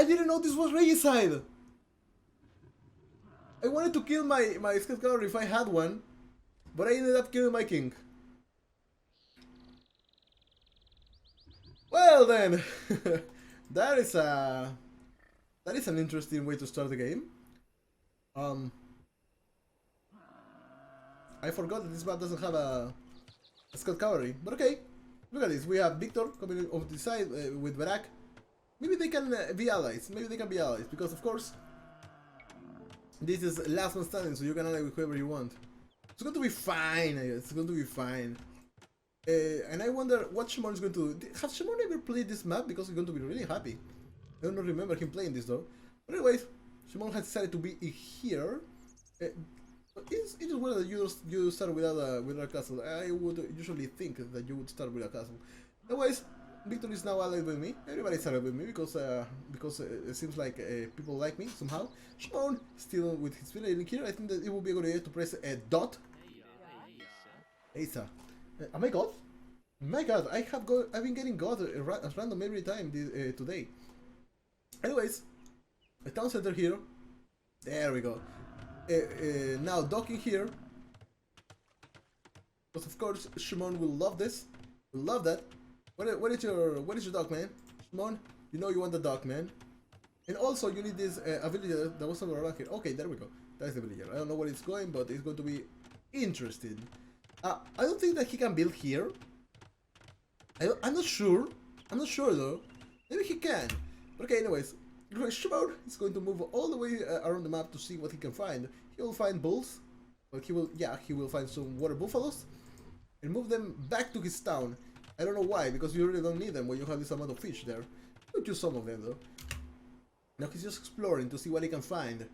I didn't know this was regicide. I wanted to kill my scout cavalry if I had one, but I ended up killing my king. Well then, that is an interesting way to start the game. I forgot that this map doesn't have a scout cavalry, but okay. Look at this. We have Victor coming over the side with Barak. Maybe they can be allies. Maybe they can be allies because, of course, this is last man standing, so you can ally with whoever you want. It's going to be fine. It's going to be fine. And I wonder what Shimon is going to do. Has Shimon ever played this map? Because he's going to be really happy. I don't remember him playing this though. But anyways, Shimon has decided to be here. It is well that you start without a castle. I would usually think that you would start with a castle. Anyways, Victor is now allied with me. Everybody's allied with me because it seems like people like me somehow. Shimon still with his village in here. I think that it would be a good idea to press a dot. Asa. Am I God? My God, I've been getting God as random every time today. Anyways, a town center here. There we go. Now docking here. Because of course Shimon will love this. Will love that. What is your dock, man? Shimon, you know you want the dock, man. And also you need this a villager that was somewhere around here. Okay, there we go. That's the villager. I don't know where it's going, but it's going to be interesting. I don't think that he can build here. I'm not sure. I'm not sure though. Maybe he can. But okay, anyways. Shimon is going to move all the way around the map to see what he can find. He will find bulls. But he will find some water buffaloes. And move them back to his town. I don't know why, because you really don't need them when you have this amount of fish there. You could use some of them though. Now he's just exploring to see what he can find.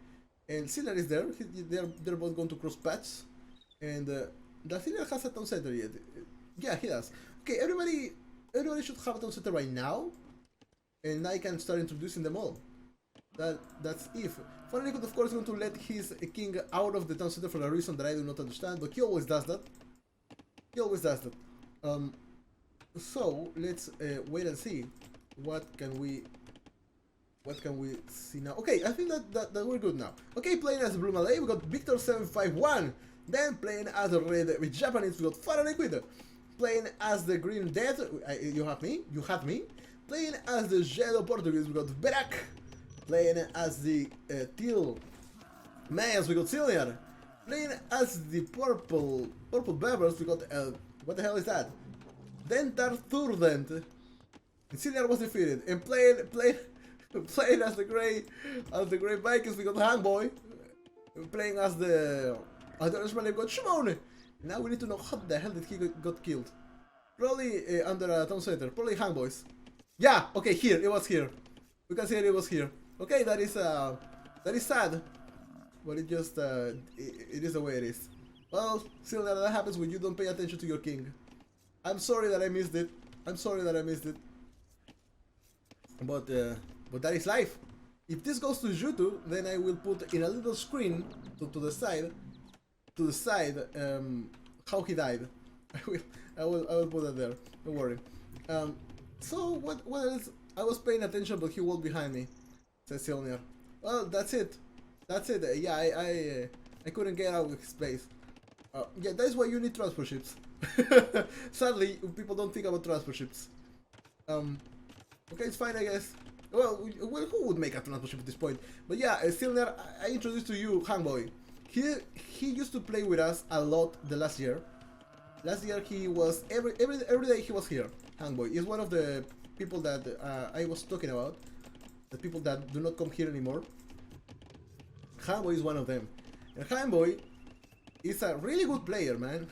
And Sinar is there. They're both going to cross paths. And does Sinar has a town center yet? Yeah, he does. Okay, everybody should have a town center right now. And I can start introducing them all. That's if. Fanatic, of course, is going to let his king out of the town center for a reason that I do not understand, but he always does that. He always does that. So let's wait and see. What can we see now? Okay, I think that we're good now. Okay, playing as Blue Malay, we got Victor 751. Then playing as the red with Japanese, we got Fanatic with. Playing as the Green Death, you have me. Playing as the Yellow Portuguese, we got Barak. Playing as the Teal Mayans, we got Silniar. Playing as the Purple Beavers, we got what the hell is that? Dentar Turdent. And Silniar was defeated. And playing as the Grey Vikings, we got Hangboy. Playing as the Irishman, we got Shimon. Now we need to know how the hell did he got killed. Probably under a town center. Probably Hangboys. Yeah, okay, here, it was here. We can see it was here. Okay, that is sad. But it just, it is the way it is. Well, still that happens when you don't pay attention to your king. I'm sorry that I missed it. But that is life. If this goes to YouTube, then I will put in a little screen to the side, how he died. I will put that there. Don't worry. So what else? I was paying attention, but he walked behind me, says Silniar. Well, that's it. Yeah, I couldn't get out of his place. Yeah, that's why you need transport ships. Sadly, people don't think about transport ships. Okay, it's fine, I guess. Well, who would make a transport ship at this point? But yeah, Silniar, I introduced to you Hangboy. He used to play with us a lot the last year. Last year he was every day he was here. Hangboy is one of the people that I was talking about. The people that do not come here anymore. Hangboy is one of them. And Hangboy is a really good player, man.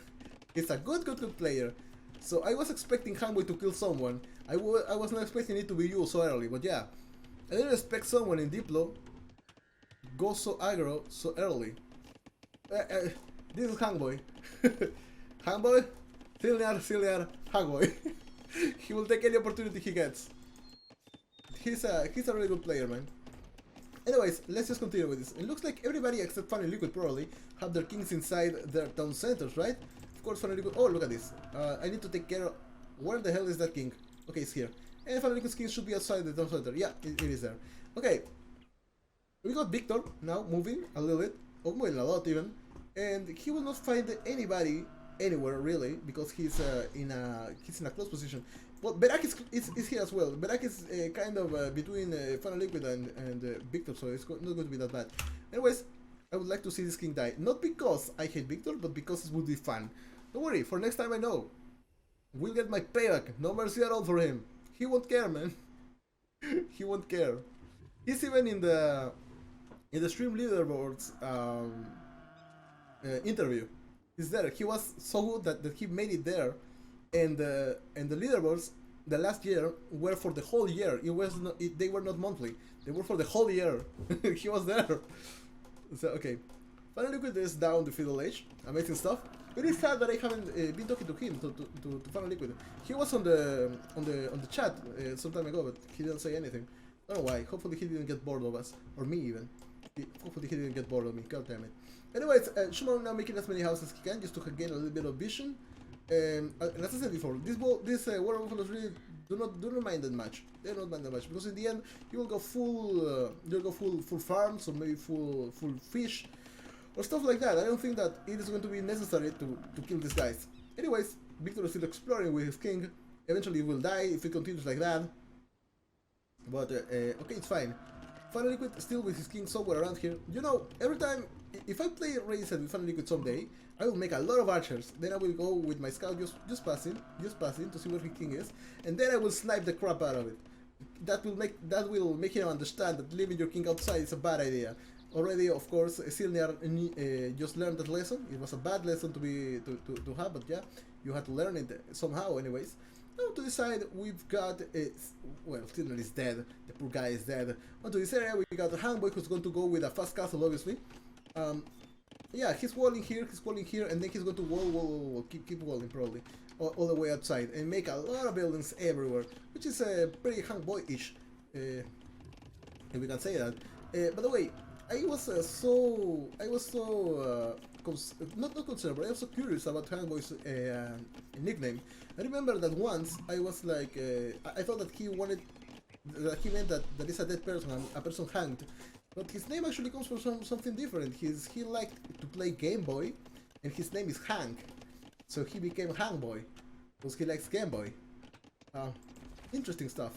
He's a good player. So I was expecting Hangboy to kill someone. I was not expecting it to be you so early, but yeah. I didn't expect someone in Diplo go so aggro so early. This is Hangboy. Hangboy? Silniar, Hangboy. He will take any opportunity he gets. He's a really good player, man. Anyways, let's just continue with this. It looks like everybody except Funny Liquid probably have their kings inside their town centers, right? Of course, Funny Liquid. Oh, look at this. I need to take care of. Where the hell is that king? Okay, it's here. And Final Liquid's king should be outside the town center. Yeah, it is there. Okay, we got Victor now moving a little bit, or moving a lot even, and he will not find anybody anywhere really because he's in a close position. But Berak is here as well. Berak is kind of between Final Liquid and Victor, so it's not going to be that bad. Anyways, I would like to see this king die, not because I hate Victor, but because it would be fun. Don't worry, for next time I know. We'll get my payback. No mercy at all for him. He won't care, man. He won't care. He's even in the stream leaderboards interview. He's there. He was so good that he made it there, and the leaderboards the last year were for the whole year. They were not monthly. They were for the whole year. He was there. So okay, Final Liquid is down the Fiddle Age. Amazing stuff. It is sad that I haven't been talking to him to Final Liquid. He was on the chat some time ago, but he didn't say anything. I don't know why. Hopefully he didn't get bored of us, or me even. Hopefully he didn't get bored of me. God damn it. Anyways, Shumon now making as many houses as he can just to gain a little bit of vision. And as I said before, this War of Buffaloes really do not mind that much. They don't mind that much because in the end you will go full farms or maybe full fish or stuff like that. I don't think that it is going to be necessary to kill these guys. Anyways, Victor is still exploring with his king. Eventually he will die if it continues like that. But okay, it's fine. Final Liquid still with his king somewhere around here. You know, every time, if I play Raised with Final Liquid someday, I will make a lot of archers. Then I will go with my scout just passing to see where his king is, and then I will snipe the crap out of it. That will make him understand that leaving your king outside is a bad idea. Already, of course, Silniar just learned that lesson. It was a bad lesson to have, but yeah, you had to learn it somehow. Anyways, now to this side we've got well, Silniar is dead. The poor guy is dead. Onto this area we got the Handboy who's going to go with a fast castle, obviously. Yeah, he's walling here, and then he's going to wall, keep walling probably all the way outside and make a lot of buildings everywhere, which is pretty Handboy-ish, if we can say that. By the way, I was not concerned, but I was so curious about Handboy's nickname. I remember that once I was like, I thought that he meant that is a dead person, a person hanged. But his name actually comes from something different. He liked to play Game Boy, and his name is Hank. So he became Handboy, because he likes Game Boy. Interesting stuff.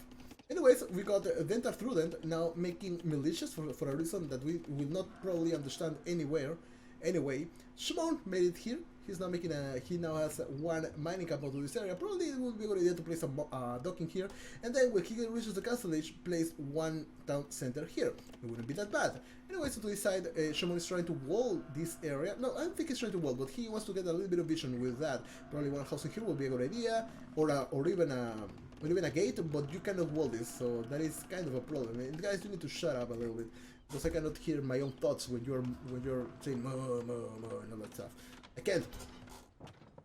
Anyways, we got Dentar Trudent now making militias for a reason that we will not probably understand anyway. Shimon made it here. He's now making he now has one mining camp to this area. Probably it would be a good idea to place some docking here, and then when he reaches the castle age, place one town center here. It wouldn't be that bad. Anyway, so to this side, Shimon is trying to wall this area. No, I don't think he's trying to wall, but he wants to get a little bit of vision with that. Probably one house in here will be a good idea, or even a gate, but you cannot wall this, so that is kind of a problem. And guys, you need to shut up a little bit, because I cannot hear my own thoughts when you're saying mo and all that stuff. I can't.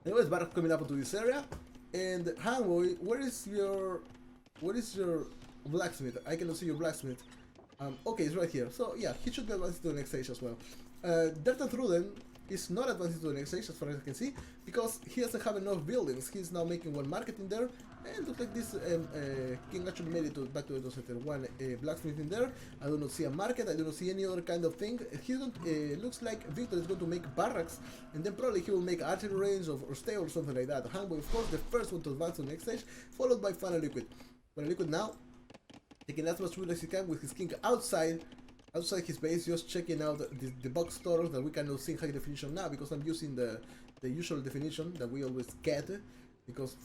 Anyways, Barak coming up into this area, and Handboy, where is your blacksmith? I cannot see your blacksmith. Okay, it's right here. So yeah, he should be advancing to the next stage as well. Dertan Truden is not advancing to the next stage as far as I can see, because he doesn't have enough buildings. He's now making one market in there, and looks like this king actually made it back to the center. One blacksmith in there. I do not see a market. I do not see any other kind of thing. Looks like Victor is going to make barracks, and then probably he will make archery range or stay or something like that. Handboy, of course, the first one to advance to the next stage, followed by Final Liquid. Final Liquid now taking as much wood as he can with his king outside his base, just checking out the box stores that we cannot see in high definition now, because I'm using the usual definition that we always get, because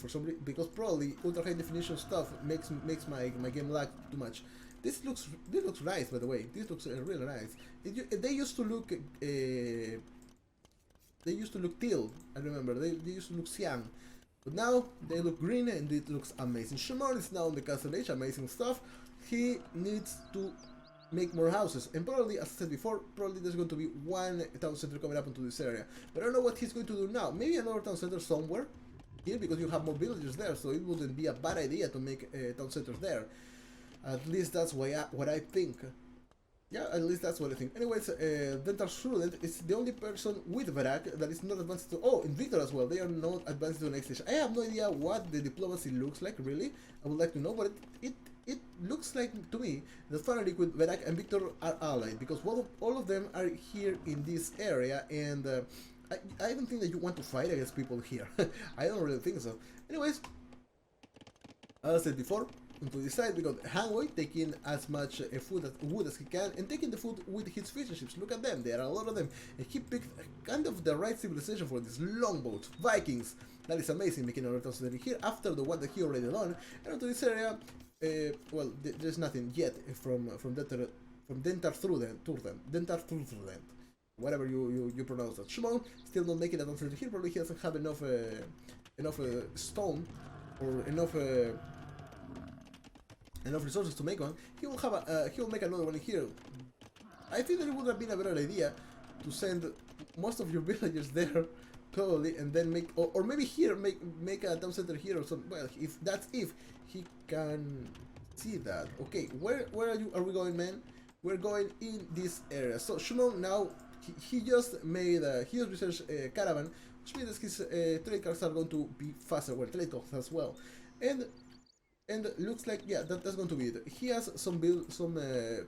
probably ultra high definition stuff makes my game lag too much. This looks nice, by the way. This looks really nice. They used to look teal. I remember they used to look cyan, but now they look green, and it looks amazing. Shimon is now on the castle age. Amazing stuff. He needs to make more houses, and probably, as I said before, probably there's going to be one town center coming up into this area, but I don't know what he's going to do now. Maybe another town center somewhere here, because you have more villagers there, so it wouldn't be a bad idea to make town centers there. At least that's what I think. Yeah, at least that's what I think. Anyways, Dental Student is the only person with Verak that is not advanced to. Oh, in Victor as well. They are not advanced to the next stage. I have no idea what the diplomacy looks like. Really, I would like to know, but it looks like to me that finally with Verak and Victor are allied because all of them are here in this area, and I don't think that you want to fight against people here. I don't really think so. Anyways, as I said before, into this side we got Hanway taking as much wood as he can and taking the food with his fishing ships. Look at them, there are a lot of them. And he picked kind of the right civilization for this longboats, Vikings. That is amazing, making a lot of sense here after the one that he already done. And into this area, well, there's nothing yet from Dentar Turden, whatever you pronounce that. Shimon still not making it until here. Probably he doesn't have enough stone or enough resources to make one. He will make another one here. I think that it would have been a better idea to send most of your villagers there, probably, and then make or maybe here make a town center here or something. Well, if he can see that. Okay, where are we going, man? We're going in this area. So Shimon now he just made he just researched a caravan, which means his trade cars are going to be faster. Well, trade costs as well, and looks like, yeah, that's going to be it. He has some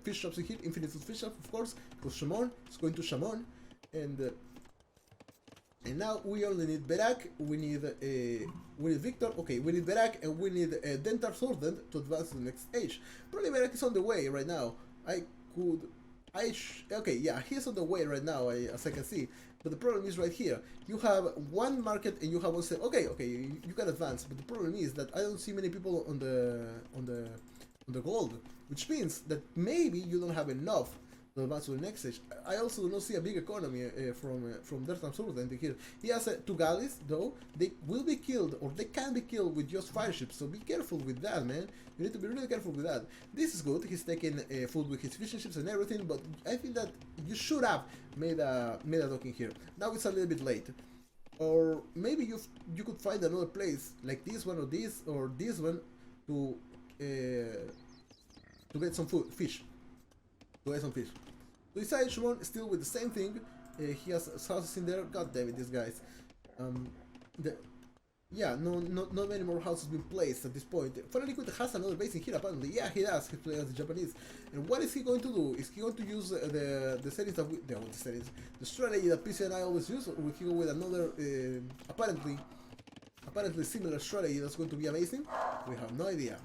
fish shops in here, infinite fish shop, of course, because Shamon is going to Shamon, and now we only need Berak, we need Victor, okay, we need Berak, and we need Dentar Swordland to advance to the next stage. Probably Berak is on the way right now. Okay, yeah, he's on the way right now, as I can see. But the problem is right here. You have one market and you have one set. Okay, you can advance. But the problem is that I don't see many people on the gold, which means that maybe you don't have enough to advance to the next stage. I also do not see a big economy from Dertam Surden here. He has 2 galleys, though. They will be killed, or they can be killed with just fire ships. So be careful with that, man. You need to be really careful with that. This is good. He's taking food with his fishing ships and everything, but I think that you should have made a docking here. Now it's a little bit late. Or maybe you could find another place like this one or this one to get some fish. To get some fish. So inside Shimon still with the same thing. He has houses in there. God damn it, these guys. Yeah, not many more houses being placed at this point. Finally, has another base in here apparently. Yeah, he does. He's playing as the Japanese. And what is he going to do? Is he going to use the settings that the strategy that PC and I always use, or will he go with another apparently similar strategy that's going to be amazing? We have no idea.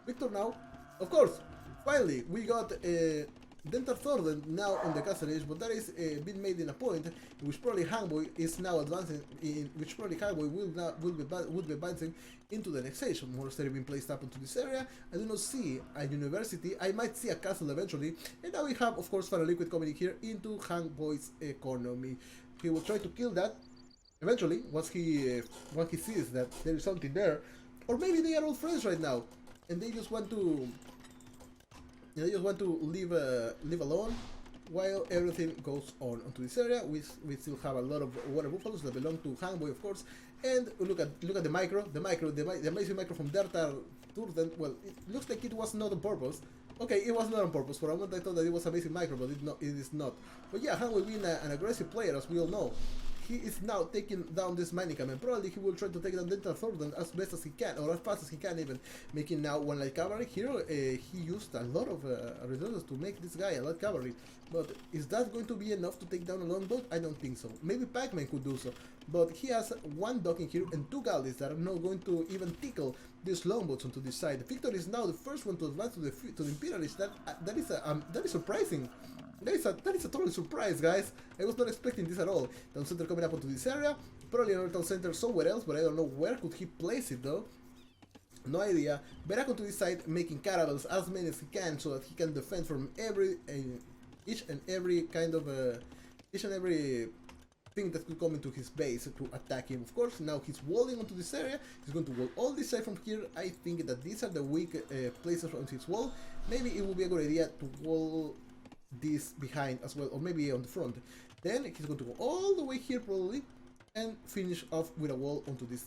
Victor now, of course. Finally, we got Dentar Thorden now on the castle age, but that is been made in a point in which probably Hangboy is now advancing, in which probably Hangboy will be advancing into the next stage. Monastery being placed up into this area. I do not see a university. I might see a castle eventually, and now we have, of course, Fire Liquid coming here into Hangboy's economy. He will try to kill that eventually once he sees that there is something there, or maybe they are old friends right now, and they just want to. They just want to live alone while everything goes on onto this area. We still have a lot of water buffaloes that belong to Hangboy, of course. And look at the amazing micro from Dertar Turden. Well, it looks like it was not on purpose. Okay, it was not on purpose. For a moment I thought that it was amazing micro, but it is not. But yeah, Hangboy being an aggressive player, as we all know. He is now taking down this mining camp, and probably he will try to take down Dental Thornden as best as he can, or as fast as he can even, making now one light cavalry. Here he used a lot of resources to make this guy a light cavalry, but is that going to be enough to take down a longboat? I don't think so. Maybe Pac-Man could do so, but he has 1 docking here and 2 galleys that are not going to even tickle these longboats onto this side. Victor is now the first one to advance to the Imperialists. That is surprising. That is a total surprise, guys. I was not expecting this at all. Town center coming up onto this area. Probably another town center somewhere else, but I don't know where could he place it though. No idea. Back onto this side, making caravels as many as he can, so that he can defend from each and every thing that could come into his base to attack him. Of course, now he's walling onto this area. He's going to wall all this side from here. I think that these are the weak places on his wall. Maybe it would be a good idea to wall this behind as well, or maybe on the front. Then he's going to go all the way here probably, and finish off with a wall onto this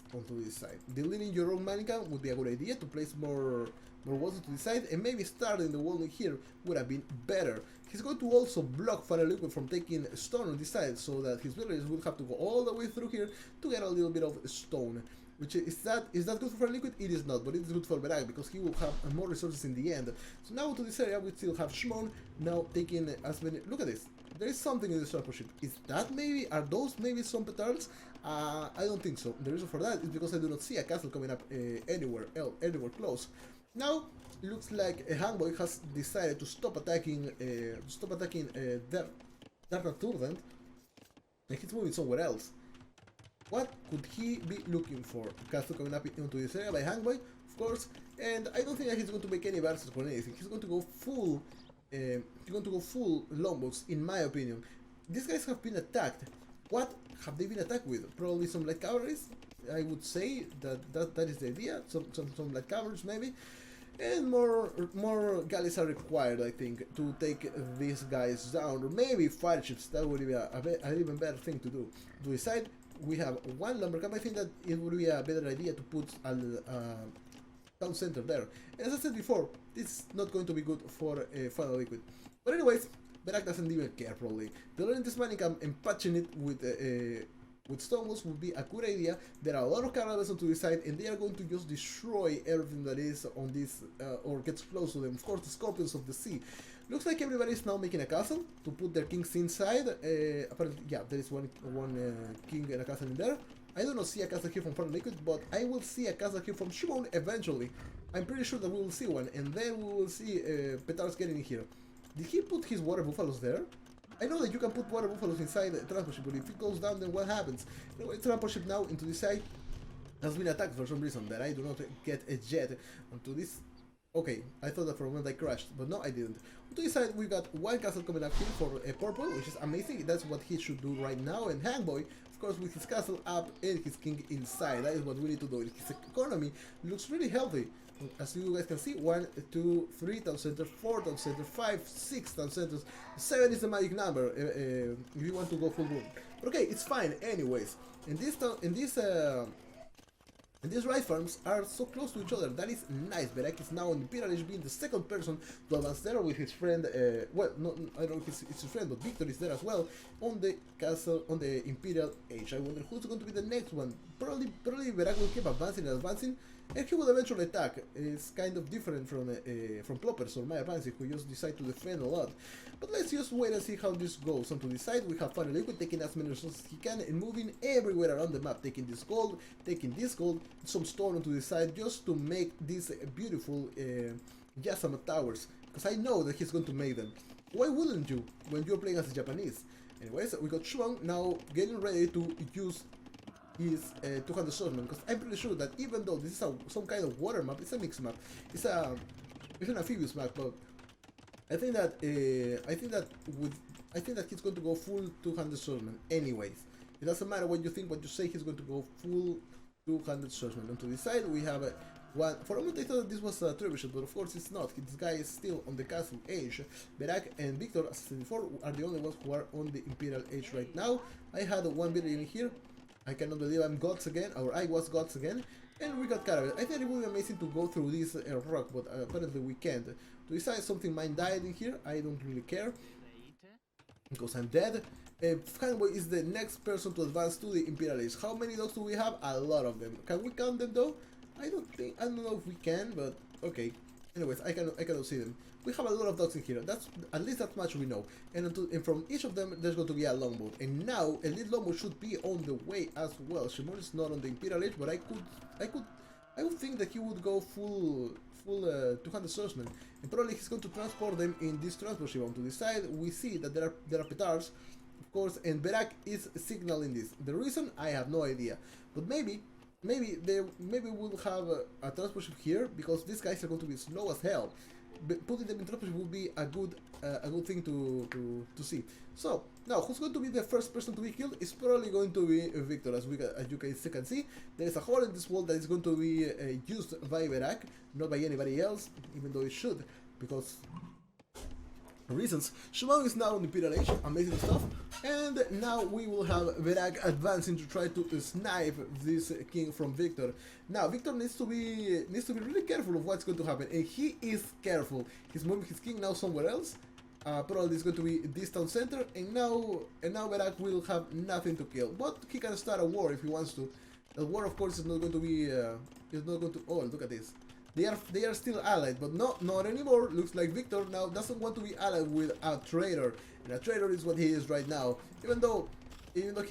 side. Deleting your own mannequin would be a good idea to place more walls onto the side, and maybe starting the wall in here would have been better. He's going to also block Fire Liquid from taking stone on this side, so that his villagers will have to go all the way through here to get a little bit of stone. Which is that good for Fire Liquid? It is not, but it is good for Berak because he will have more resources in the end. So now to this area we still have Shimon now taking as many. Look at this. There is something in this transport ship. Is that maybe? Are those maybe some petards? I don't think so. The reason for that is because I do not see a castle coming up anywhere close. Now it looks like a Hangboy has decided to stop attacking Dark Turdent, and he's moving somewhere else. What could he be looking for? Castle coming up into this area by Hangboy, of course, and I don't think that he's going to make any verses or anything. He's going to go full longboats, in my opinion. These guys have been attacked. What have they been attacked with? Probably some light cavalries. I would say that is the idea. Some light cavalries maybe, and more galleys are required, I think, to take these guys down. Or maybe fire ships. That would be an even better thing to do. To decide. We have one lumber camp. I think that it would be a better idea to put a town center there. And as I said before, this is not going to be good for Fire Liquid. But anyways, Berak doesn't even care probably. Delivering this mining camp and patching it with stone walls would be a good idea. There are a lot of caravels onto the side, and they are going to just destroy everything that is on this or gets close to them. Of course, the scorpions of the sea. Looks like everybody is now making a castle to put their kings inside. Apparently, yeah, there is one king and a castle in there. I do not see a castle here from Fire Liquid, but I will see a castle here from Shimon eventually. I'm pretty sure that we will see one, and then we will see petards getting in here. Did he put his water buffaloes there? I know that you can put water buffaloes inside the transport ship, but if it goes down, then what happens? Anyway, transport ship now into this side has been attacked for some reason that I do not get a jet onto this. Okay, I thought that for a moment I crashed, but no, I didn't. To this side, we got one castle coming up here for a purple, which is amazing. That's what he should do right now. And Hangboy, of course, with his castle up and his king inside. That is what we need to do. His economy looks really healthy. As you guys can see, 1, 2, 3 town centers, 4 town centers, 5, 6 town centers, 7 is the magic number if you want to go full boom. But okay, it's fine anyways. These rice farms are so close to each other. That is nice. Berak is now on the Imperial Age, being the second person to advance there with his friend. Well, no, I don't know if it's his friend, but Victor is there as well on the castle on the Imperial Age. I wonder who's going to be the next one. Probably Berak will keep advancing and advancing, and he will eventually attack. It's kind of different from Ploppers or Maya Pansy, who just decide to defend a lot. But let's just wait and see how this goes. On to the side, we have Fire Liquid taking as many resources as he can and moving everywhere around the map, taking this gold, some stone onto the side, just to make these beautiful Yasama towers. Because I know that he's going to make them. Why wouldn't you when you're playing as a Japanese? Anyways, we got Shuang now getting ready to use his 200 swordsmen, because I'm pretty sure that even though this is some kind of water map, it's a mixed map. It's an amphibious map, but I think that he's going to go full 200 swordsmen. Anyways, it doesn't matter what you think, what you say. He's going to go full 200 swordsmen. On to the side, we have one. For a moment, I thought that this was a trebuchet, but of course it's not. This guy is still on the castle age. Berak and Victor, as I said before, are the only ones who are on the Imperial Age right now. I had one village in here. I cannot believe I'm gods again, or I was gods again. And we got Caravels. I think it would be amazing to go through this rock, but apparently we can't. To decide something mine died in here, I don't really care, because I'm dead. Fanboy is the next person to advance to the Imperial Age. How many dogs do we have? A lot of them. Can we count them though? I don't know if we can, but okay. Anyways, I cannot see them. We have a lot of dogs in here. That's at least that much we know. And from each of them, there's going to be a longboat. And now, Elite Longboat should be on the way as well. Shimon is not on the Imperial Age, but I would think that he would go full 200 swordsmen. And probably he's going to transport them in this transport ship. On to the side, we see that there are petards, of course, and Berak is signaling this. The reason, I have no idea. But maybe we'll have a transport ship here, because these guys are going to be slow as hell. But putting them in transport ship would be a good thing to see. So now, who's going to be the first person to be killed? Is probably going to be Victor. As you guys can see, there is a hole in this wall that is going to be used by Berak, not by anybody else, even though it should, because reasons. Shimon is now in the Imperial Age, amazing stuff, and now we will have Verak advancing to try to snipe this king from Victor. Now Victor needs to be really careful of what's going to happen, and he is careful. He's moving his king now somewhere else. Probably it's going to be this town center, and now Verak will have nothing to kill, but he can start a war if he wants to. The war, of course, is not going to be oh, look at this. They are still allied, but not anymore. Looks like Victor now doesn't want to be allied with a traitor, and a traitor is what he is right now. Even though he didn't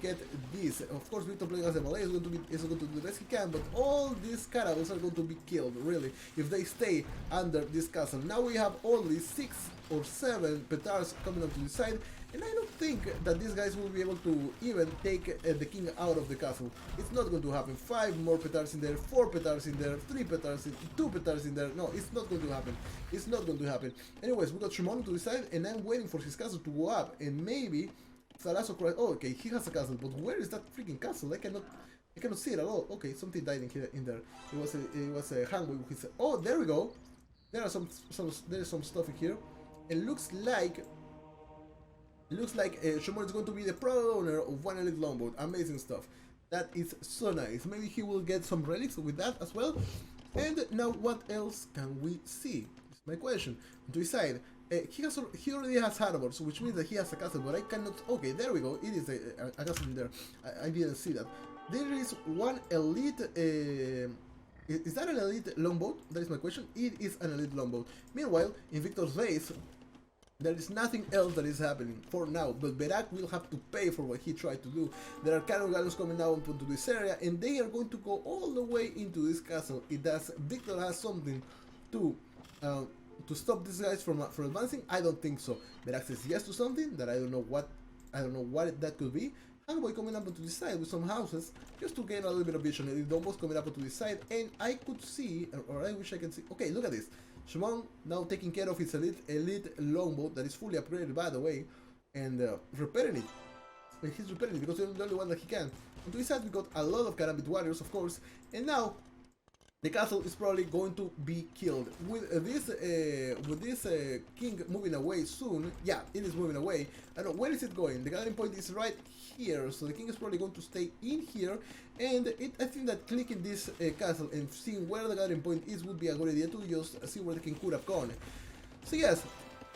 get this. Of course, Victor playing as a Malay is going to do the best he can, but all these Caravels are going to be killed, really, if they stay under this castle. Now we have only 6 or 7 petards coming onto the side, and I don't think that these guys will be able to even take the king out of the castle. It's not going to happen. 5 more petards in there, 4 petards in there, 3 petards, 2 petards in there. No, it's not going to happen. It's not going to happen. Anyways, we got Shimon to the side, and I'm waiting for his castle to go up, and maybe Thalasso cries. Oh, okay, he has a castle, but where is that freaking castle? I cannot see it at all. Okay, something died in there. It was a hangway with his. Oh, there we go. There is some stuff in here. It looks like Shimon is going to be the proud owner of one elite longboat. Amazing stuff. That is so nice. Maybe he will get some relics with that as well. And now what else can we see? Is my question. To his side, he already has harbors, which means that he has a castle, but I cannot. Okay, there we go. It is a castle in there. I didn't see that. There is one elite. Is that an elite longboat? That is my question. It is an elite longboat. Meanwhile, in Victor's base, there is nothing else that is happening for now, but Verak will have to pay for what he tried to do. There are galleons coming now into this area, and they are going to go all the way into this castle. Victor has something to stop these guys from advancing. I don't think so. Verak says yes to something that I don't know what that could be. Hangboy coming up onto this side with some houses just to gain a little bit of vision. It's almost coming up onto this side, and I could see, or I wish I can see. Okay, look at this. Shimon now taking care of his elite longboat that is fully upgraded, by the way, and repairing it. And he's repairing it because it's the only one that he can. On to his side we got a lot of Karambit warriors, of course, and now the castle is probably going to be killed. With this king moving away soon, yeah, it is moving away. I don't know, where is it going? The gathering point is right here, so the king is probably going to stay in here. And I think that clicking this castle and seeing where the gathering point is would be a good idea to just see where the king could have gone. So yes,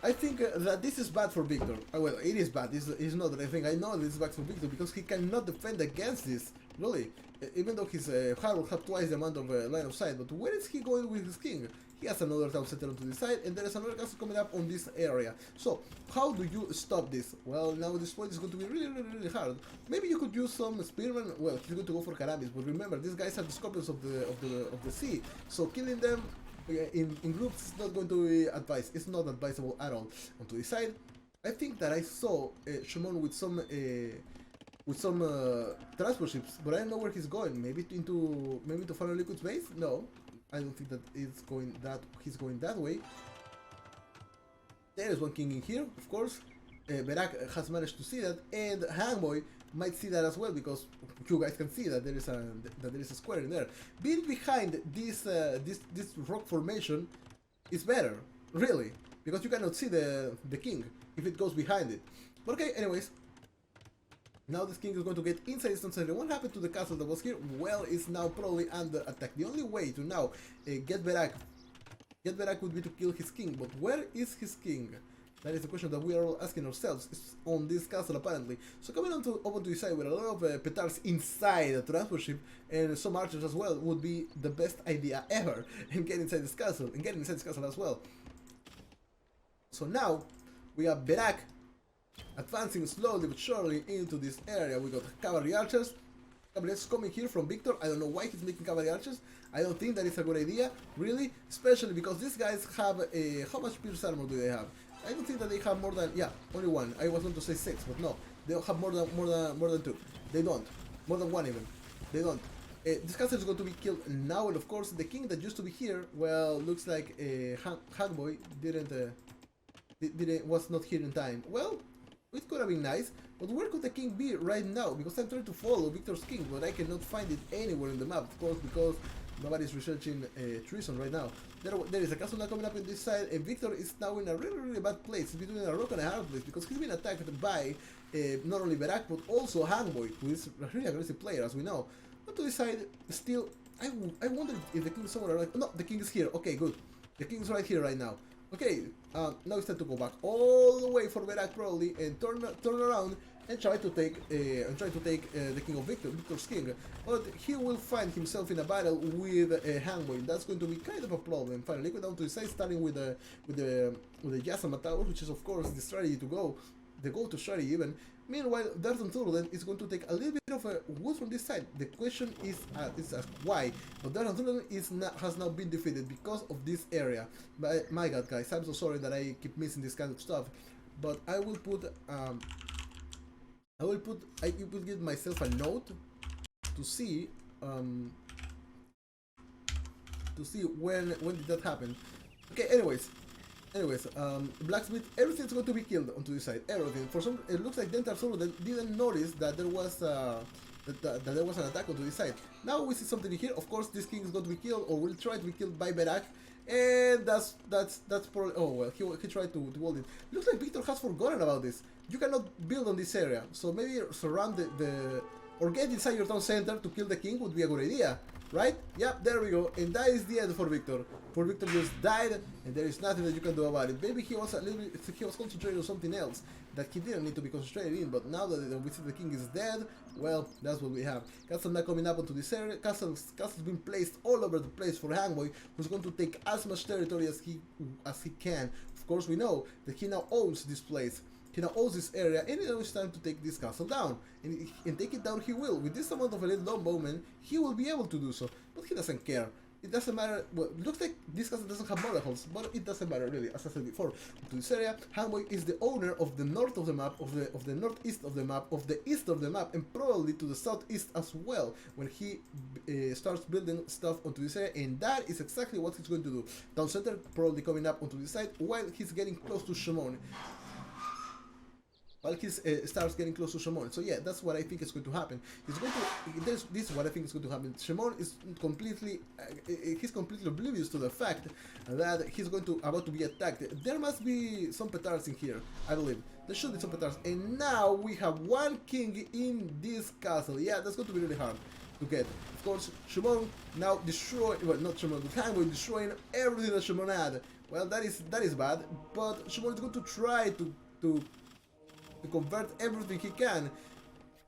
I think that this is bad for Victor. Well, it is bad. It's not that I think. I know this is bad for Victor because he cannot defend against this. Really, even though his Harold will have twice the amount of line of sight. But where is he going with his king? He has another town center onto the side, and there is another castle coming up on this area. So how do you stop this? Well, now this point is going to be really hard. Maybe you could use some spearmen. Well, he's going to go for Caravels, but remember, these guys are the scorpions of the sea. So killing them in groups is not going to be advised. It's not advisable at all. Onto the side, I think that I saw Shimon with some transport ships, but I don't know where he's going. Maybe into Final Liquid's base? No, I don't think that he's going that way. There is one king in here, of course. Verak has managed to see that, and Hangboy might see that as well, because you guys can see that there is a square in there. Being behind this rock formation is better, really, because you cannot see the king if it goes behind it. But okay, anyways. Now this king is going to get inside this town center. What happened to the castle that was here? Well, it's now probably under attack. The only way to now get Verak would be to kill his king. But where is his king? That is the question that we are all asking ourselves. It's on this castle apparently. So coming over to the side with a lot of petards inside the transport ship and some archers as well would be the best idea ever. And get inside this castle and getting inside this castle as well. So now we have Verak advancing slowly but surely into this area. We got cavalry archers. Cavalry coming here from Victor. I don't know why he's making cavalry archers. I don't think that is a good idea, really, especially because these guys have a... How much pierce armor do they have? I don't think that they have more than... Yeah, only one. I was going to say 6, but no. They don't have more than 2. They don't. More than 1 even. They don't. This castle is going to be killed now, and of course the king that used to be here, well, looks like Hangboy was not here in time. Well, it could have been nice, but where could the king be right now? Because I'm trying to follow Victor's king, but I cannot find it anywhere in the map, of course, because Nobody's researching treason right now. There is a castle now coming up on this side, and Victor is now in a really bad place. He's between a rock and a hard place because he's been attacked by not only Berak but also Hangboy, who is a really aggressive player, as we know. But to this side, still, I wonder if the king is somewhere around. No, the king is here. Okay, good. The king is right here right now. Okay, now it's time to go back all the way for Berak probably and turn around and try to take the king of Victor's king. But he will find himself in a battle with Hangboy. That's going to be kind of a problem. Finally, go down to the side, starting with the Yasama Tower, which is of course the strategy to go, the go-to strategy even. Meanwhile, Darton Thurulen is going to take a little bit of wood from this side. The question is why? But Darton Thurulen has now been defeated because of this area. But, my god, guys, I'm so sorry that I keep missing this kind of stuff. But I will give myself a note to see when did that happen. Okay, anyways, blacksmith, everything's going to be killed onto this side. Everything. For some, it looks like Dentar Solo didn't notice that there was that there was an attack onto this side. Now we see something here. Of course, this king is going to be killed, or will try to be killed by Berak, and that's probably. Oh well, he tried to hold it. Looks like Victor has forgotten about this. You cannot build on this area, so maybe surround the or get inside your town center to kill the king would be a good idea. Right? Yep, there we go. And that is the end for Victor. For Victor just died, and there is nothing that you can do about it. Maybe he was concentrating on something else that he didn't need to be concentrated in, but now that we see the king is dead, well, that's what we have. Castle now coming up onto this area. Castle's been placed all over the place for Hangboy, who's going to take as much territory as he can. Of course, we know that he now owns this place. He now owns this area, and now it's time to take this castle down. And take it down he will. With this amount of elite longbowmen, he will be able to do so. But he doesn't care. It doesn't matter. Well, it looks like this castle doesn't have border holes, but it doesn't matter really. As I said before, to this area, Hangboy is the owner of the north of the map, of the northeast of the map, of the east of the map, and probably to the southeast as well. When he starts building stuff onto this area, and that is exactly what he's going to do. Town center probably coming up onto this side while he's getting close to Shimon. While he starts getting close to Shimon. So yeah, that's what I think is going to happen. This is what I think is going to happen. Shimon is completely, he's completely oblivious to the fact that he's about to be attacked. There must be some petards in here, I believe. There should be some petards. And now we have one king in this castle. Yeah, that's going to be really hard to get. Of course, Shimon now not Shimon, but Hangboy destroying everything that Shimon had. Well, that is bad, but Shimon is going to try to convert everything he can.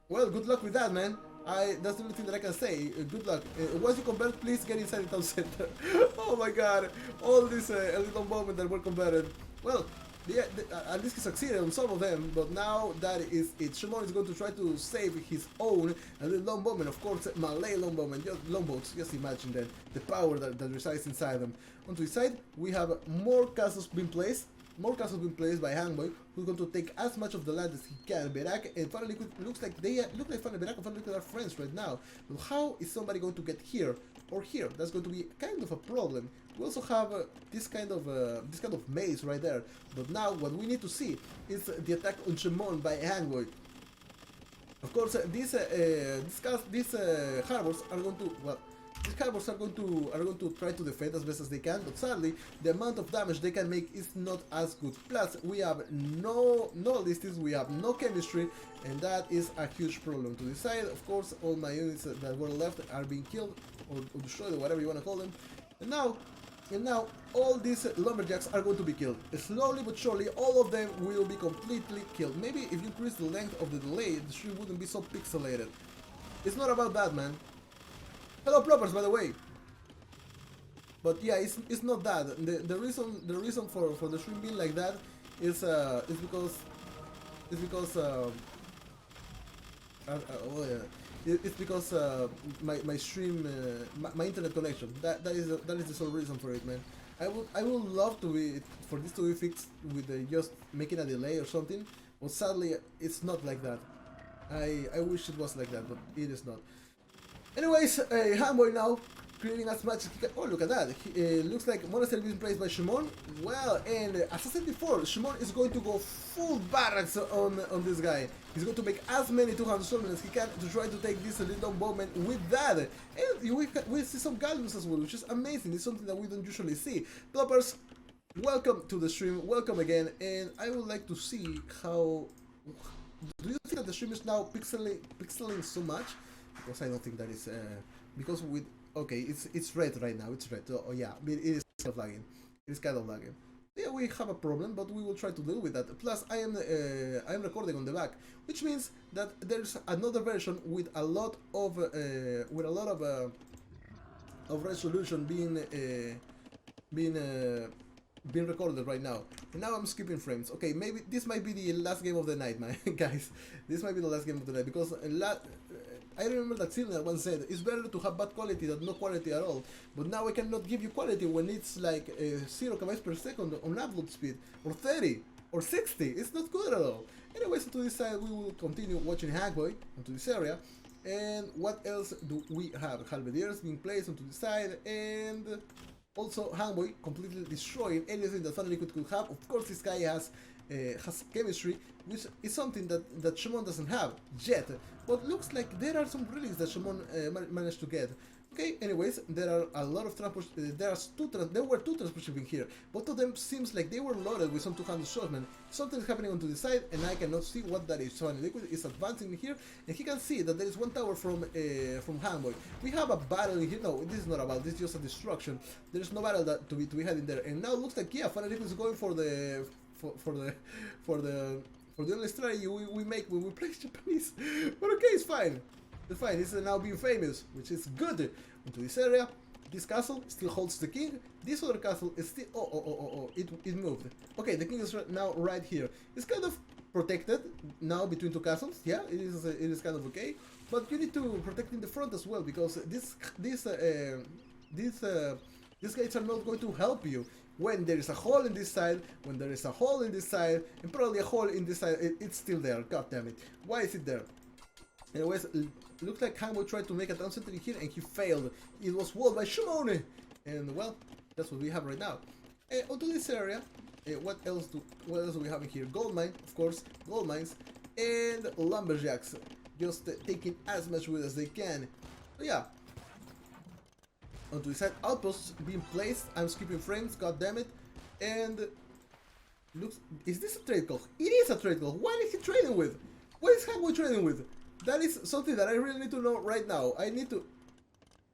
Well, good luck with that, man. That's the only thing that I can say. Good luck. Once you convert, please get inside the town center. Oh my god, all these little moments that were converted. Well, yeah, at least he succeeded on some of them, but now that is it. Shimon is going to try to save his own little longbowmen, of course, Malay longbowmen, longboats. Just imagine that, the power that resides inside them. Onto his side, we have more castles being placed. More castles being placed by Hangboy, who's going to take as much of the land as he can. Berak and finally looks like Berak and finally are friends right now. But how is somebody going to get here or here? That's going to be kind of a problem. We also have this kind of maze right there. But now what we need to see is the attack on Shimon by Hangboy. Of course, these harbors are going to these Caravels are going to try to defend as best as they can, but sadly, the amount of damage they can make is not as good. Plus, we have no listings, we have no chemistry, and that is a huge problem. To this side, of course, all my units that were left are being killed or destroyed, or whatever you want to call them. And now, all these lumberjacks are going to be killed. Slowly but surely, all of them will be completely killed. Maybe if you increase the length of the delay, the stream wouldn't be so pixelated. It's not about that, man. Hello, ploppers, by the way. But yeah, it's not that. The reason for the stream being like that is because my stream my internet connection. That is the sole reason for it, man. I would love for this to be fixed with just making a delay or something, but sadly it's not like that. I wish it was like that, but it is not. Anyways, Hangboy now creating as much as he can. Oh, look at that. Looks like Monastery being placed by Shimon. Well, and as I said before, Shimon is going to go full barracks on this guy. He's going to make as many 200 swordsmen as he can to try to take this little bowman with that. And we see some galleons as well, which is amazing. It's something that we don't usually see. Ploppers, welcome to the stream. Welcome again. And I would like to see how... Do you think that the stream is now pixeling so much? Because I don't think that is... because with... Okay, it's red right now. It's red. Oh yeah, it is kind of lagging. It is kind of lagging. Yeah, we have a problem, but we will try to deal with that. Plus, I am recording on the back, which means that there's another version with a lot of resolution being recorded right now. And now I'm skipping frames. Okay, maybe this might be the last game of the night, man, guys. This might be the last game of the night because I remember that Silner once said it's better to have bad quality than no quality at all. But now I cannot give you quality when it's like 0 kbytes per second on upload speed, or 30, or 60. It's not good at all. Anyways, to this side we will continue watching Hackboy onto this area. And what else do we have? Halberdiers being placed onto the side, and also Hangboy completely destroying anything that Thunder Liquid could have. Of course, this guy has chemistry, which is something that Shimon doesn't have yet. But looks like there are some relics that Shimon managed to get. Okay, anyways, there are a lot of transport. There were two transport ships in here. Both of them seems like they were loaded with some 200 swordsmen. Something's happening onto the side, and I cannot see what that is. So Liquid is advancing here, and he can see that there is one tower from Hangboy. We have a battle in here. No, this is not a battle. This is just a destruction. There is no battle that to be had in there. And now it looks like, yeah, Liquid is going for the only strategy we make when we play Japanese. But okay, it's fine. It's fine. It's now being famous, which is good. Into this area, this castle still holds the king. This other castle is still... Oh, it moved. Okay, the king is now right here. It's kind of protected now between two castles. Yeah, it is kind of okay. But you need to protect in the front as well, because these guys are not going to help you. When there is a hole in this side, when there is a hole in this side, and probably a hole in this side, it's still there. God damn it. Why is it there? Anyways, looks like Hangboy tried to make a town center here and he failed. It was walled by Shimone. And well, that's what we have right now. Onto this area, what else do we have in here? Gold mine, of course, gold mines, and lumberjacks, just taking as much wood as they can. So yeah. Onto the side, outposts being placed. I'm skipping frames, god damn it. And looks, is this a trade call? It is a trade call. What is he trading with? What is Hangboy trading with? That is something that I really need to know right now. I need to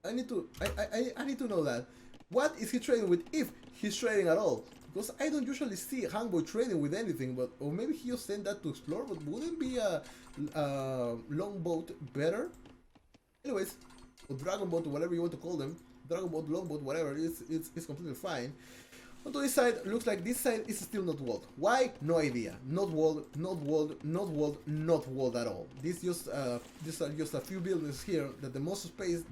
know that. What is he trading with, if he's trading at all? Because I don't usually see Hangboy trading with anything, but or maybe he just sent that to explore, but wouldn't be a longboat better? Anyways, or dragon boat, or whatever you want to call them. Dragon boat, longboat, whatever, it's completely fine. Onto this side, looks like this side is still not walled. Why? No idea. Not walled, not walled, not walled, not walled at all. These are just a few buildings here that the most space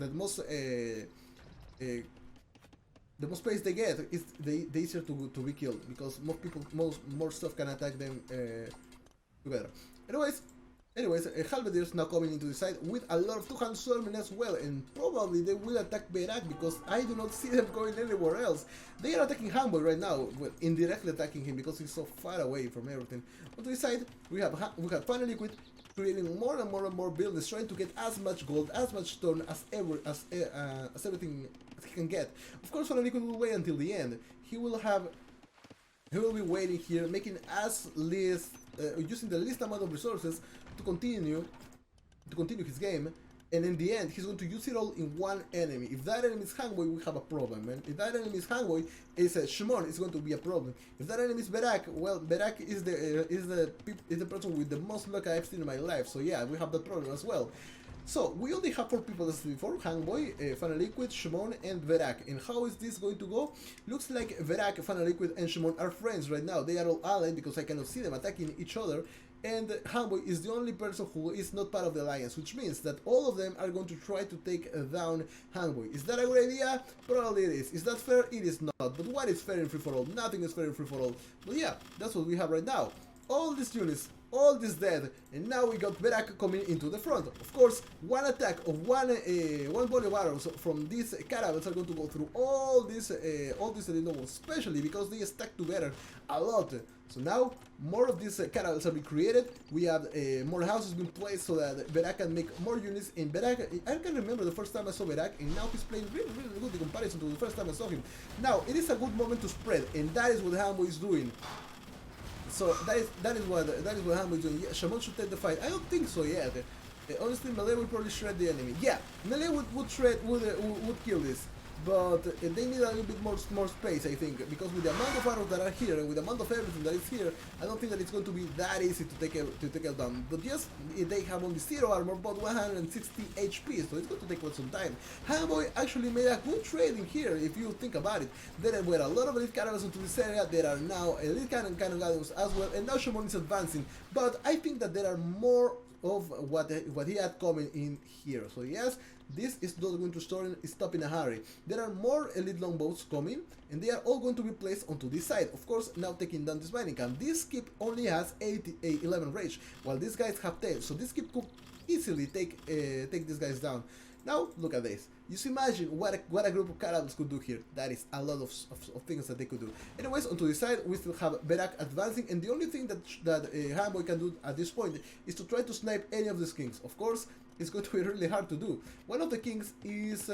they get is the easier to be killed, because more stuff can attack them together. Anyways, Halberdiers now coming into the side with a lot of 200 swordsmen as well, and probably they will attack Berak, because I do not see them going anywhere else. They are attacking Hangboy right now, well, indirectly attacking him because he's so far away from everything. On the side, we have Thunder Liquid creating more and more buildings, trying to get as much gold, as much stone as everything he can get. Of course, Thunder Liquid will wait until the end. He will be waiting here, making using the least amount of resources to continue his game, and in the end he's going to use it all in one enemy. If that enemy is Hangboy, we have a problem, and if that enemy is Hangboy, Shimon, it's going to be a problem. If that enemy is Berak, well, Berak is the person with the most luck I've seen in my life, so yeah, we have that problem as well. So, we only have 4 people as before: Hangboy, Thunder Liquid, Shimon, and Berak. And how is this going to go? Looks like Berak, Thunder Liquid, and Shimon are friends right now. They are all allied because I cannot see them attacking each other. And Hangboy is the only person who is not part of the alliance, which means that all of them are going to try to take down Hangboy. Is that a good idea? Probably it is. Is that fair? It is not. But what is fair in free-for-all? Nothing is fair in free-for-all. But yeah, that's what we have right now. all these units, all this dead, and now we got Berak coming into the front. Of course, one attack of one body of arrows from these caravels are going to go through all these elite nobles, especially because they stack together a lot. So now more of these caravels have been created. We have more houses being placed so that Berak can make more units. In Berak, I can remember the first time I saw Berak, and now he's playing really, really good in comparison to the first time I saw him. Now it is a good moment to spread, and that is what Hambo is doing. So that is what Hambo is doing. Yeah, Shamon should take the fight. I don't think so yet. Honestly, melee will probably shred the enemy. Yeah, melee would kill this, but they need a little bit more space, I think, because with the amount of arrows that are here and with the amount of everything that is here, I don't think that it's going to be that easy to take it down. But yes, they have only 0 armor but 160 HP, so it's going to take quite some time. Hamboy actually made a good trading here, if you think about it. There were a lot of elite caravels into this area. There are now elite cannon galleons as well, and now Shimon is advancing. But I think that there are more of what he had coming in here. So yes, this is not going to stop in a hurry. There are more elite longboats coming, and they are all going to be placed onto this side. Of course, now taking down this mining camp. This skip only has 11 rage, while these guys have 10. So this skip could easily take these guys down. Now look at this. Just imagine what a group of caravels could do here. That is a lot of things that they could do. Anyways, onto the side we still have Berak advancing, and the only thing that Hamboy can do at this point is to try to snipe any of these kings. Of course, it's going to be really hard to do. One of the kings is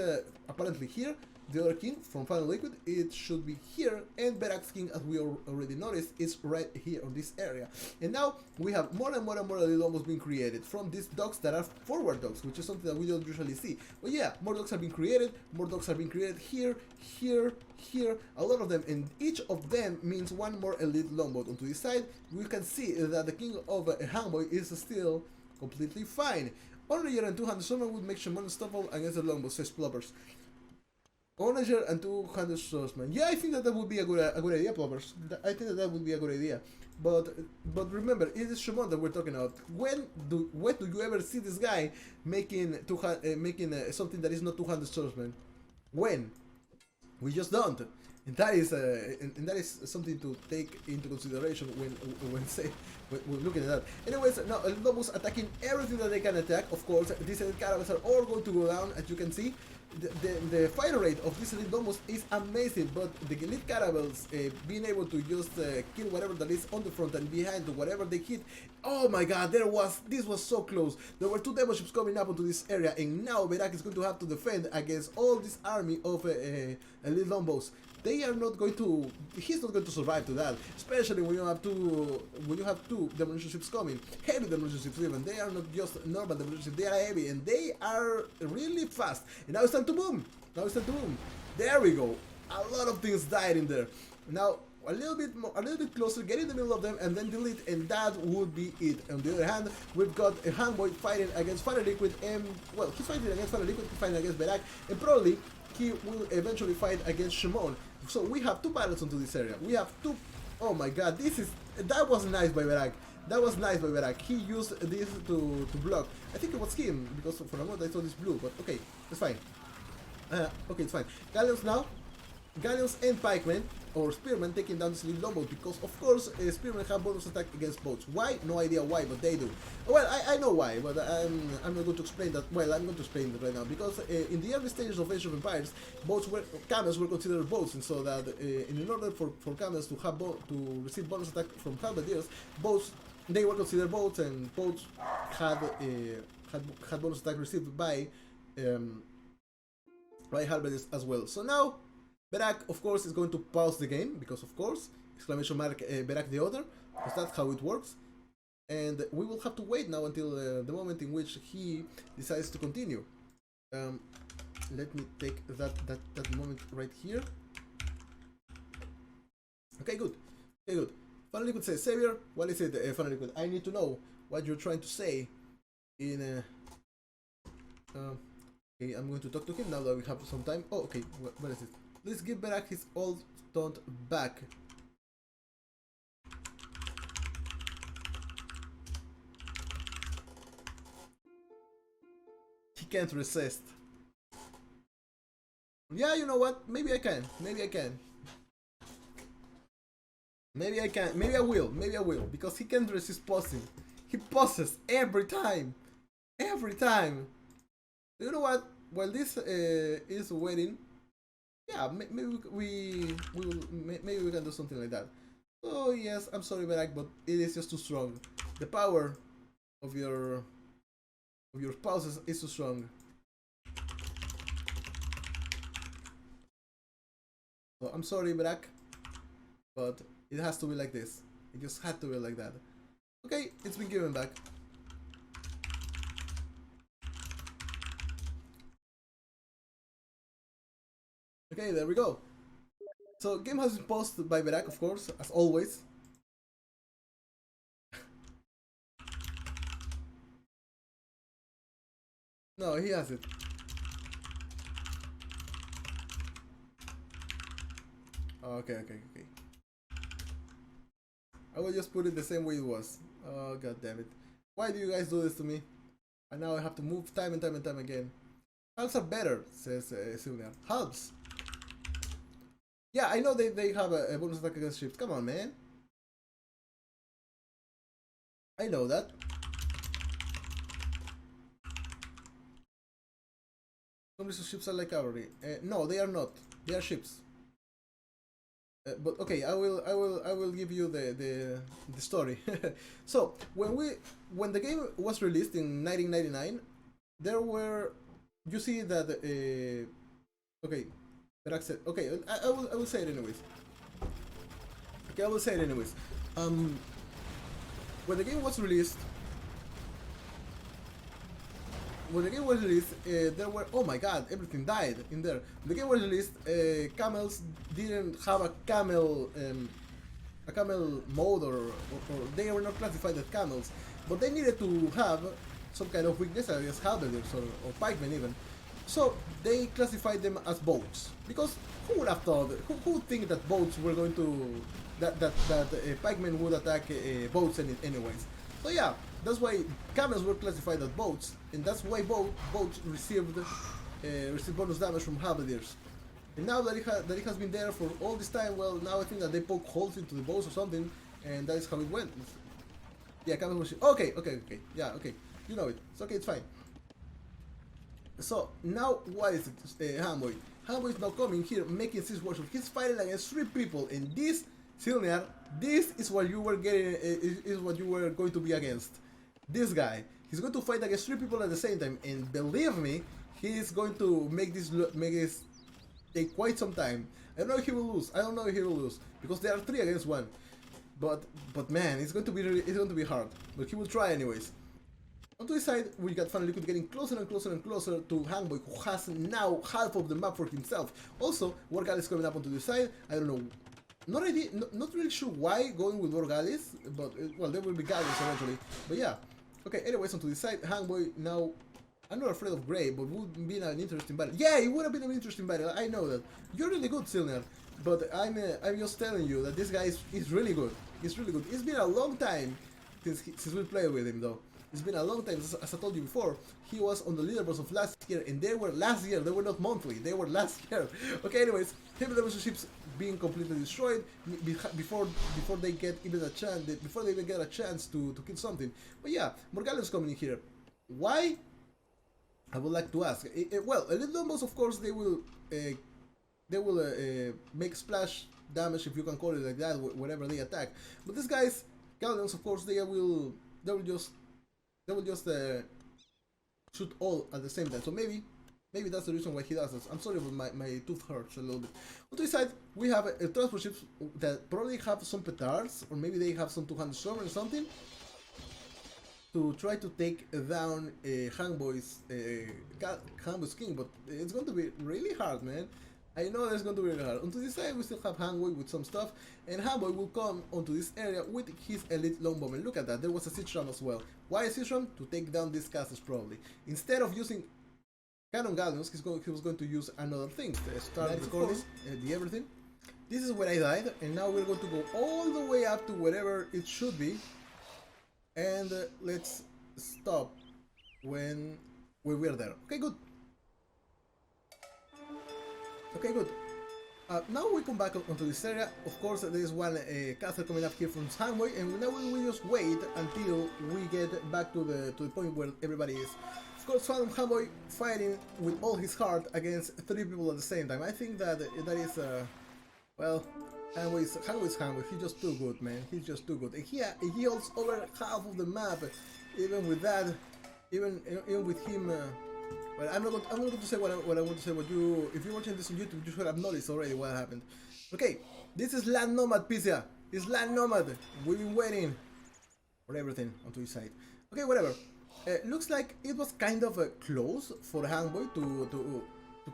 apparently here. The other king from Final Liquid, it should be here, and Berak's king, as we already noticed, is right here on this area. And now we have more and more and more elite almost being created from these docks that are forward docks, which is something that we don't usually see. But yeah, more docks have been created, more docks have been created here, here, here, a lot of them, and each of them means one more elite longboat. Onto this side, we can see that the king of Hamboy is still completely fine. Onager and 200 Swordsmen would make Shimon unstoppable against the longboat, says Ploppers. Onager and 200 Swordsmen. Yeah, I think that would be a good idea, Ploppers. I think that would be a good idea. But remember, it is Shimon that we're talking about. When do you ever see this guy making something that is not 200 Swordsmen? When? We just don't. And that is something to take into consideration when looking at that. Anyways, now Lobos attacking everything that they can attack. Of course, these elite caravels are all going to go down, as you can see. The fire rate of this elite Lobos is amazing, but the elite caravels being able to just kill whatever that is on the front and behind to whatever they hit. Oh my god, this was so close. There were 2 demo ships coming up into this area, and now Berak is going to have to defend against all this army of elite Longbows. They are not going to. He's not going to survive to that, especially when you have two demolition ships coming, heavy demolition ships even. They are not just normal demolition ships; they are heavy and they are really fast. And now it's time to boom. There we go. A lot of things died in there. Now a little bit closer, get in the middle of them, and then delete, and that would be it. On the other hand, we've got a Hamboy fighting against Final Liquid, and well, he's fighting against Final Liquid, he's fighting against Berak, and probably he will eventually fight against Shimon. So we have 2 battles onto this area. We have 2. Oh my god, that was nice by Berak. He used this to block. I think it was him, because for a moment I saw this blue, but okay, it's fine. Okay, it's fine. Galleons now. Galleons and pikemen, or spearmen, taking down this elite longboat, because of course spearmen have bonus attack against boats. Why? No idea why, but they do. Well, I know why, but I'm not going to explain that. Well, I'm going to explain it right now, because in the early stages of Age of Empires, camels were considered boats, and so that in order for camels to have to receive bonus attack from halberdiers, they were considered boats, and boats had bonus attack received by halberdiers as well. So now Berak, of course, is going to pause the game, because of course, exclamation mark Berak the other, because that's how it works. And we will have to wait now until the moment in which he decides to continue. Let me take that moment right here. Okay, good. Final Liquid says, Xavier, what is it, Final Liquid? I need to know what you're trying to say in... okay, I'm going to talk to him now that we have some time. Oh, okay, what is it? Let's give Berak his old taunt back. He can't resist. Yeah, you know what? Maybe I can. Maybe I can. Maybe I will. Maybe I will. Because he can't resist pausing. He pauses every time. Every time. You know what? While this is waiting, yeah, maybe maybe we can do something like that. Oh yes, I'm sorry, Barak, but it is just too strong. The power of your pauses is too strong. So I'm sorry, Barak, but it has to be like this. It just had to be like that. Okay, it's been given back. Okay, there we go. So game has been paused by Berak, of course, as always. No, he has it. Okay, okay, okay. I will just put it the same way it was. Oh, god damn it. Why do you guys do this to me? And now I have to move time and time and time again. Halves are better, says Sylvia. Halves? Yeah, I know they have a bonus attack against ships. Come on, man. I know that. Some of ships are like cavalry. No, they are not. They are ships. But okay, I will give you the story. So when the game was released in 1999, there were, you see that okay, okay, I will say it anyways. Okay, I will say it anyways. When the game was released, there were, oh my god, everything died in there. When the game was released, camels didn't have a camel mode, or they were not classified as camels, but they needed to have some kind of weakness, I guess halberdiers or pikemen even. So they classified them as boats, because who would have thought, who would think that boats were going to, that pikemen would attack boats anyways. So yeah, that's why camels were classified as boats, and that's why boats received bonus damage from halberdiers. And now that it has been there for all this time, well, now I think that they poke holes into the boats or something, and that is how it went. Yeah, camels were okay, yeah, okay, you know it. It's okay, it's fine. So now what is it, Hamboy? Hamboy is now coming here, making 6 workshops. He's fighting against 3 people, and this, Silniar, this is what you were getting, is what you were going to be against. This guy, he's going to fight against 3 people at the same time, and believe me, he is going to make this take quite some time. I don't know if he will lose. I don't know if he will lose, because there are 3 against 1. But man, it's going to be hard. But he will try anyways. On to the side, we got Final Liquid getting closer and closer and closer to Hangboy, who has now half of the map for himself. Also, War Galleys coming up onto the side. I don't know, not really sure why going with War Galleys, but well, there will be Galleys eventually. But yeah, okay. Anyways, onto the side, Hangboy now. I'm not afraid of Grey, but would be an interesting battle. Yeah, it would have been an interesting battle. I know that. You're really good, Silner, but I'm just telling you that this guy is really good. He's really good. It's been a long time since we played with him, though. It's been a long time, as I told you before. He was on the leaderboards of last year, and they were last year. They were not monthly. They were last year. Okay, anyways, him and the ships being completely destroyed before they get even a chance. Before they even get a chance to kill something. But yeah, Morgana's coming in here. Why? I would like to ask. Well, elite longboats, of course, they will make splash damage, if you can call it like that, whenever they attack. But these guys, galleons, of course, they will just shoot all at the same time. So maybe that's the reason why he does this. I'm sorry, but my tooth hurts a little bit. On the side, we have transport ships that probably have some petards, or maybe they have some 200 storm or something, to try to take down Hangboy's king. But it's going to be really hard, man. I know it's going to be really hard. Onto this side, we still have Hangboy with some stuff, and Hangboy will come onto this area with his elite longbowman. Look at that, there was a siege ram as well. Why a siege ram? To take down these castles, probably. Instead of using cannon galleons, he was going to use another thing. Start recording the everything. This is where I died, and now we're going to go all the way up to wherever it should be. And let's stop when we are there. Okay, good. Okay, good. Now we come back onto this area. Of course, there is one castle coming up here from Hanway, and now we will just wait until we get back to the point where everybody is. Of course, Hanway fighting with all his heart against 3 people at the same time. I think that is well, Hanway's Hanway. He's just too good, man. He's just too good. And he holds over half of the map. Even with that, even with him. Well, I'm not going to say what I want to say. If you're watching this on YouTube, you should have noticed already what happened. Okay, this is Land Nomad, Pizia. It's Land Nomad. We've been waiting for everything onto his side. Okay, whatever. Looks like it was kind of close for Hangboy to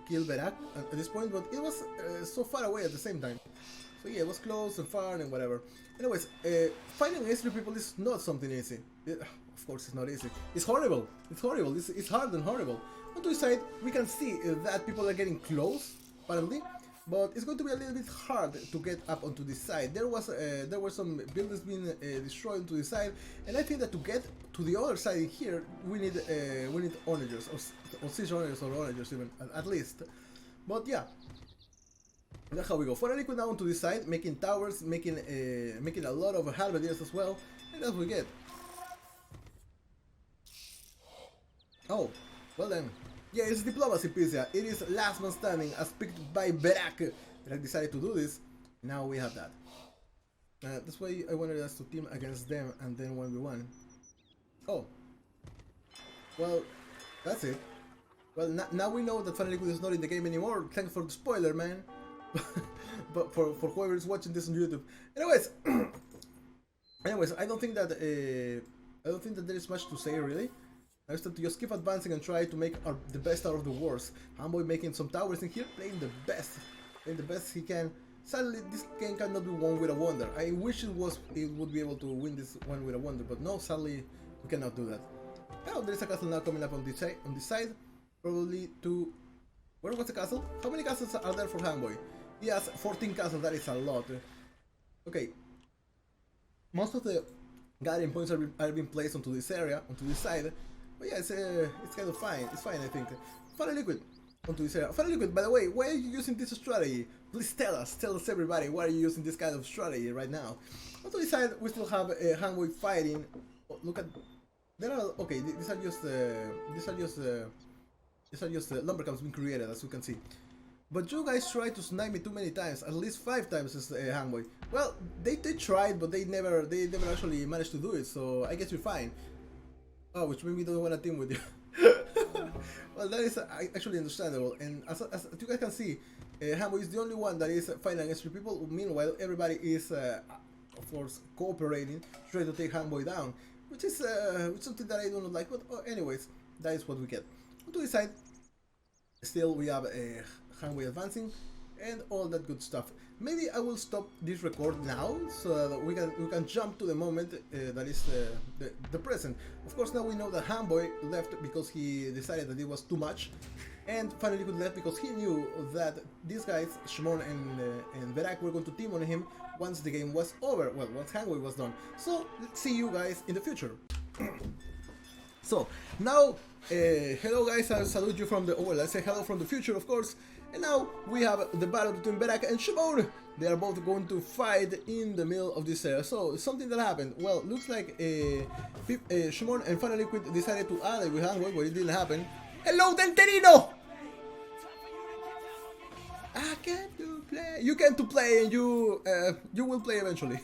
kill Berak at this point, but it was so far away at the same time. So yeah, it was close and far and whatever. Anyways, fighting against 3 people is not something easy. Of course, it's not easy. It's horrible. It's horrible. It's hard and horrible. Onto his side, we can see that people are getting close, apparently, but it's going to be a little bit hard to get up onto this side. There were some buildings being destroyed onto this side, and I think that to get to the other side here, we need onagers or siege onagers or onagers even at least. But yeah, that's how we go. For a liquid now onto this side, making towers, making a lot of halberdiers as well, and that's what we get. Oh, well then. Yeah, it's diplomacy, Pizia. It is last man standing as picked by Berak. Berak decided to do this. Now we have that. That's why I wanted us to team against them and then 1v1. Oh. Well, that's it. Well, now we know that Final Liquid is not in the game anymore. Thanks for the spoiler, man. But for whoever is watching this on YouTube. Anyways, I don't think that there is much to say really. I was to just keep advancing and try to make the best out of the worst. Hamboy making some towers in here, playing the best he can. Sadly, this game cannot be won with a wonder. I wish it would be able to win this one with a wonder, but no, sadly, we cannot do that. Oh, there is a castle now coming up on this side. Probably to... Where was the castle? How many castles are there for Hamboy? He has 14 castles, that is a lot. Okay. Most of the guardian points are being placed onto this area, onto this side. But yeah, it's kind of fine. It's fine, I think. Final Liquid onto this area. Final Liquid, by the way, why are you using this strategy? Please tell us everybody, why are you using this kind of strategy right now? Onto this side, we still have Hanway fighting. Oh, look at, there are okay. These are just lumber camps being created, as you can see. But you guys tried to snipe me too many times, at least 5 times as Hanway. Well, they tried, but they never actually managed to do it. So I guess you're fine. Oh, which means we don't want to team with you. Well, that is actually understandable, and as you guys can see, Hambo is the only one that is fighting against 3 people. Meanwhile, everybody is, of course, cooperating, trying to take Hambo down, which is something that I do not like. But anyways, that is what we get. To the side, still we have Hambo advancing and all that good stuff. Maybe I will stop this record now so that we can jump to the moment that is the present. Of course, now we know that Hamboy left because he decided that it was too much, and finally could left because he knew that these guys, Shimon and Berak, were going to team on him once the game was over. Well, once Hamboy was done. So let's see you guys in the future. So now, hello guys, I salute you from the let's say hello from the future, of course. And now we have the battle between Berak and Shimon. They are both going to fight in the middle of this area. So something that happened. Well, looks like Shimon and Final Liquid decided to ally with Hanway, but it didn't happen. Hello, Denterino! I can't to play. You can to play, and you will play eventually.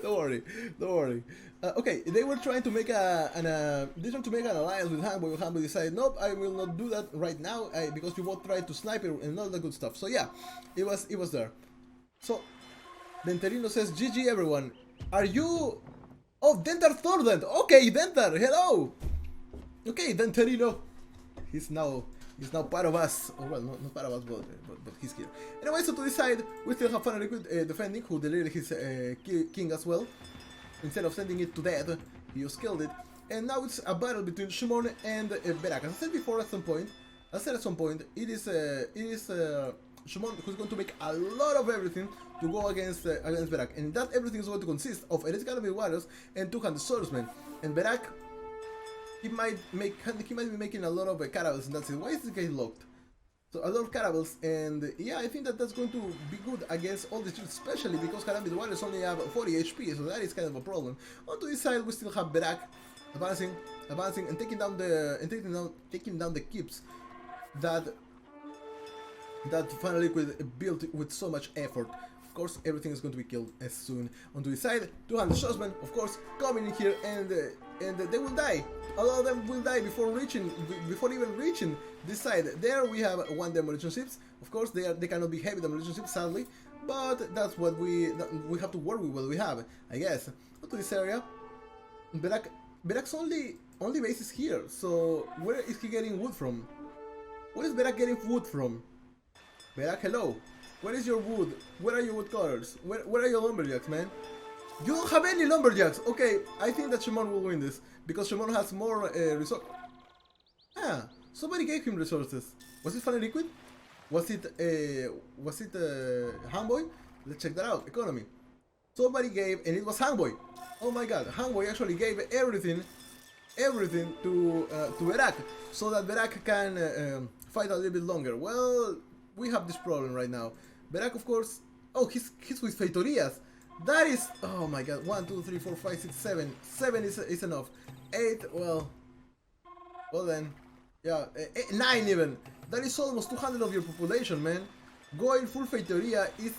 Don't worry, don't worry. Okay, they were trying to make an alliance with Hanboy. Hanboy decided, nope, I will not do that right now because you both tried to snipe it and all the good stuff. So yeah, it was there. So Denterino says, GG everyone. Are you? Oh, Dentar Thordent. Okay, Dentar. Hello. Okay, Denterino. He's now part of us. Oh, well, not part of us, but he's here. Anyway, so to this side, we still have Final Liquid defending, who deleted his king as well. Instead of sending it to death, he just killed it. And now it's a battle between Shimon and Berak. As I said before, at some point, it is Shimon who's going to make a lot of everything to go against Berak, and that everything is going to consist of Galleys warriors and 200 swordsmen. And Berak, he might be making a lot of caravels, and that's it. Why is this guy locked? So a lot of Caravels, and yeah, I think that that's going to be good against all the troops, especially because Caravels warriors only have 40 HP, so that is kind of a problem. On to this side, we still have Berak advancing, and taking down the keeps that Final Liquid built with so much effort. Of course, everything is going to be killed as soon. Onto the side, 200 Swordsmen, of course, coming in here, and they will die. A lot of them will die before even reaching this side. There we have one demolition ships. Of course, they cannot be heavy demolition ships, sadly, but that's what we have to work with what we have, I guess. Onto this area, Berak's only base is here. So where is he getting wood from? Where is Berak getting wood from? Berak, hello. Where is your wood? Where are your wood cutters? Where are your lumberjacks, man? You don't have any lumberjacks! Okay, I think that Shimon will win this, because Shimon has more resources. Ah, somebody gave him resources. Was it Final Liquid? Was it Hangboy? Let's check that out. Economy. Somebody gave, and it was Hangboy. Oh my god, Hangboy actually gave everything to Berak, so that Berak can fight a little bit longer. Well, we have this problem right now. Berak, of course. Oh, he's with Feitorias. That is. Oh my god. 1, 2, 3, 4, 5, 6, 7. 7 is enough. 8. Well then. Yeah. 9 even. That is almost 200 of your population, man. Going full Feitoria is.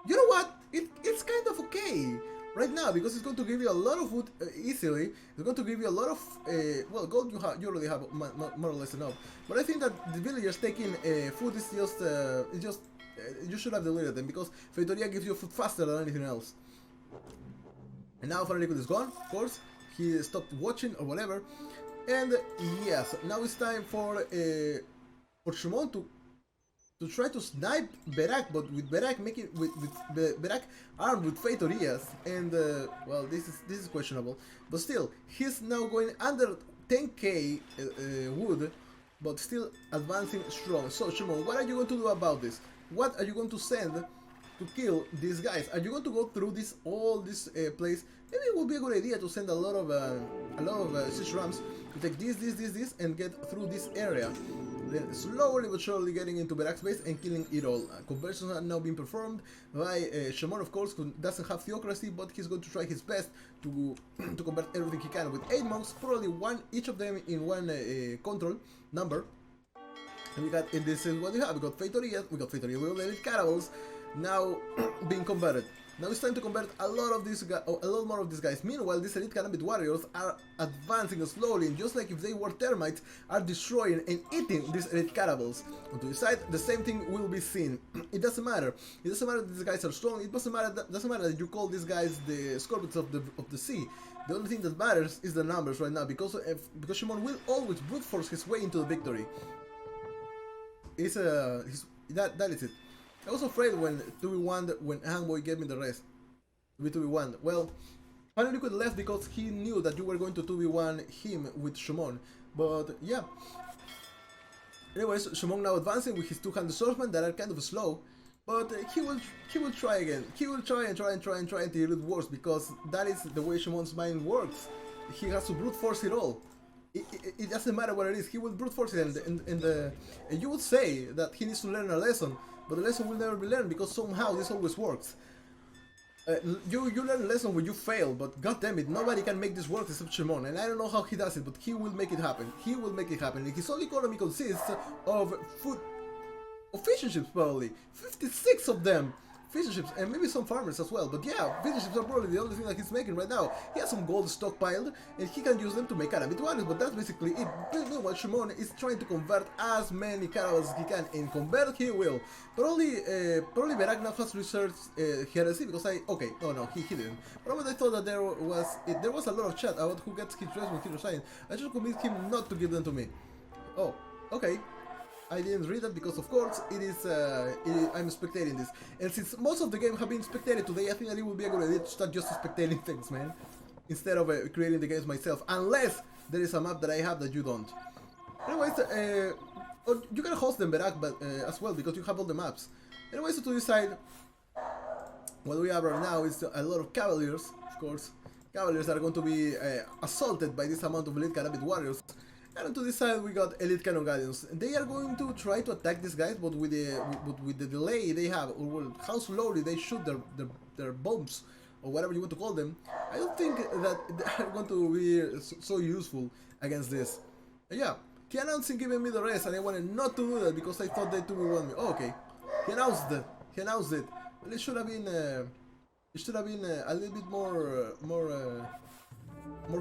You know what? It's kind of okay right now, because it's going to give you a lot of food easily. It's going to give you a lot of well, gold you already have more or less enough. But I think that the villagers taking food is just you should have deleted them, because Feitoria gives you food faster than anything else. And now Final Liquid is gone, of course. He stopped watching or whatever. And yes, now it's time for Shimon to try to snipe Berak, but with Berak Berak armed with Feitorias, and well, this is questionable. But still, he's now going under 10k wood, but still advancing strong. So Shimon, what are you going to do about this? What are you going to send to kill these guys? Are you going to go through all this place? Maybe it would be a good idea to send a lot of siege rams to take this, and get through this area. Then slowly but surely getting into Berak's base and killing it all. Conversions are now being performed by Shimon, of course, who doesn't have theocracy, but he's going to try his best to convert everything he can with 8 monks, probably each of them in one control number. And we got, and this is what we have. We got Feitoria, we got elite Caravels now being converted. Now it's time to convert a lot more of these guys. Meanwhile, these elite Karambit warriors are advancing slowly, and just like if they were termites, are destroying and eating these elite Caravels. On the side, the same thing will be seen. It doesn't matter. It doesn't matter that these guys are strong. It doesn't matter that you call these guys the scorpions of the sea. The only thing that matters is the numbers right now, because Shimon will always brute force his way into the victory. That is it. I was afraid when 2v1 when Hangboy gave me the rest. 2v1. Well, Final Liquid left because he knew that you were going to 2v1 him with Shimon. But yeah. Anyways, Shimon now advancing with his 200 swordsmen that are kind of slow. But he will try again. He will try until it works, because that is the way Shimon's mind works. He has to brute force it all. It doesn't matter what it is, he will brute force it, and you would say that he needs to learn a lesson, but the lesson will never be learned, because somehow this always works. You learn a lesson when you fail, but goddammit, nobody can make this work except Shimon, and I don't know how he does it, but he will make it happen. He will make it happen. His whole economy consists of fishing ships, probably 56 of them. Fishing ships, and maybe some farmers as well, but yeah, fishing ships are probably the only thing that he's making right now. He has some gold stockpiled, and he can use them to make Caravels, but that's basically it. Meanwhile, Shimon is trying to convert as many Caravels as he can, and convert he will. Probably Berak now has researched heresy, because he didn't. Probably I thought that there was a lot of chat about who gets his dress when he resigned. I should convince him not to give them to me. Oh, okay. I didn't read that because, of course, I'm spectating this. And since most of the game have been spectated today, I think that it would be a good idea to start just spectating things, man. Instead of creating the games myself. Unless there is a map that I have that you don't. Anyways, you can host them, Berak, but as well, because you have all the maps. Anyways, to decide, what we have right now is a lot of Cavaliers, of course. Cavaliers are going to be assaulted by this amount of elite Karambit warriors. And to this side we got elite cannon galleons. They are going to try to attack these guys, but with the delay they have, or how slowly they shoot their bombs, or whatever you want to call them, I don't think that they are going to be so useful against this. Yeah, he announced him giving me the rest, and I wanted not to do that because I thought they 2v1 me. Oh, okay, he announced it. He announced it. Well, it should have been a little bit more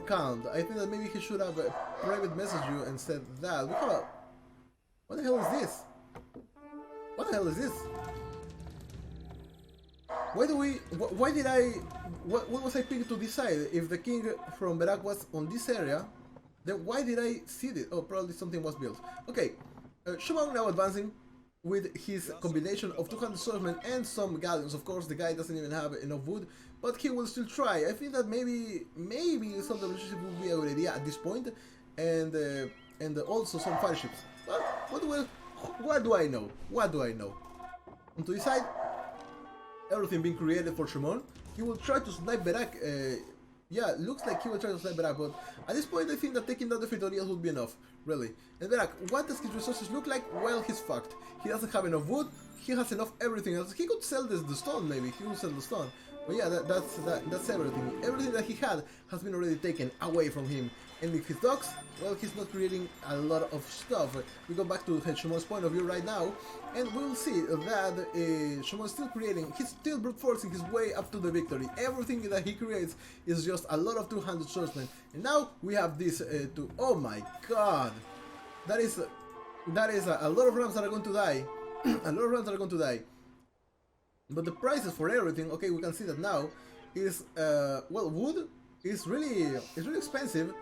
calm. I think that maybe he should have private messaged you and said that. We have a... What the hell is this? What the hell is this? Why do we... Why did I... What was I picking to decide? If the king from Berak was on this area, then why did I see this? Oh, probably something was built. Okay, Shimon now advancing with his combination of 200 swordsmen and some galleons. Of course, the guy doesn't even have enough wood, but he will still try. I think that maybe some relationship would be a good idea at this point, and also some fire ships. But what do I know? What do I know? And to decide, everything being created for Shimon, he will try to snipe Berak. Yeah, looks like he will try to snipe Berak, but at this point I think that taking down the Fetorials would be enough, really. And Berak, what does his resources look like? Well, he's fucked. He doesn't have enough wood, he has enough everything else. He could sell the stone, maybe, he could sell the stone. But yeah, that's everything. Everything that he had has been already taken away from him. And with his docks, well, he's not creating a lot of stuff. We go back to Shimon's point of view right now, and we'll see that Shimon's still creating, he's still brute forcing his way up to the victory. Everything that he creates is just a lot of 200 swordsmen. And now we have this oh my god! That is a lot of rams that are going to die. A lot of rams that are going to die. But the prices for everything, okay, we can see that now, is, well, wood is really expensive.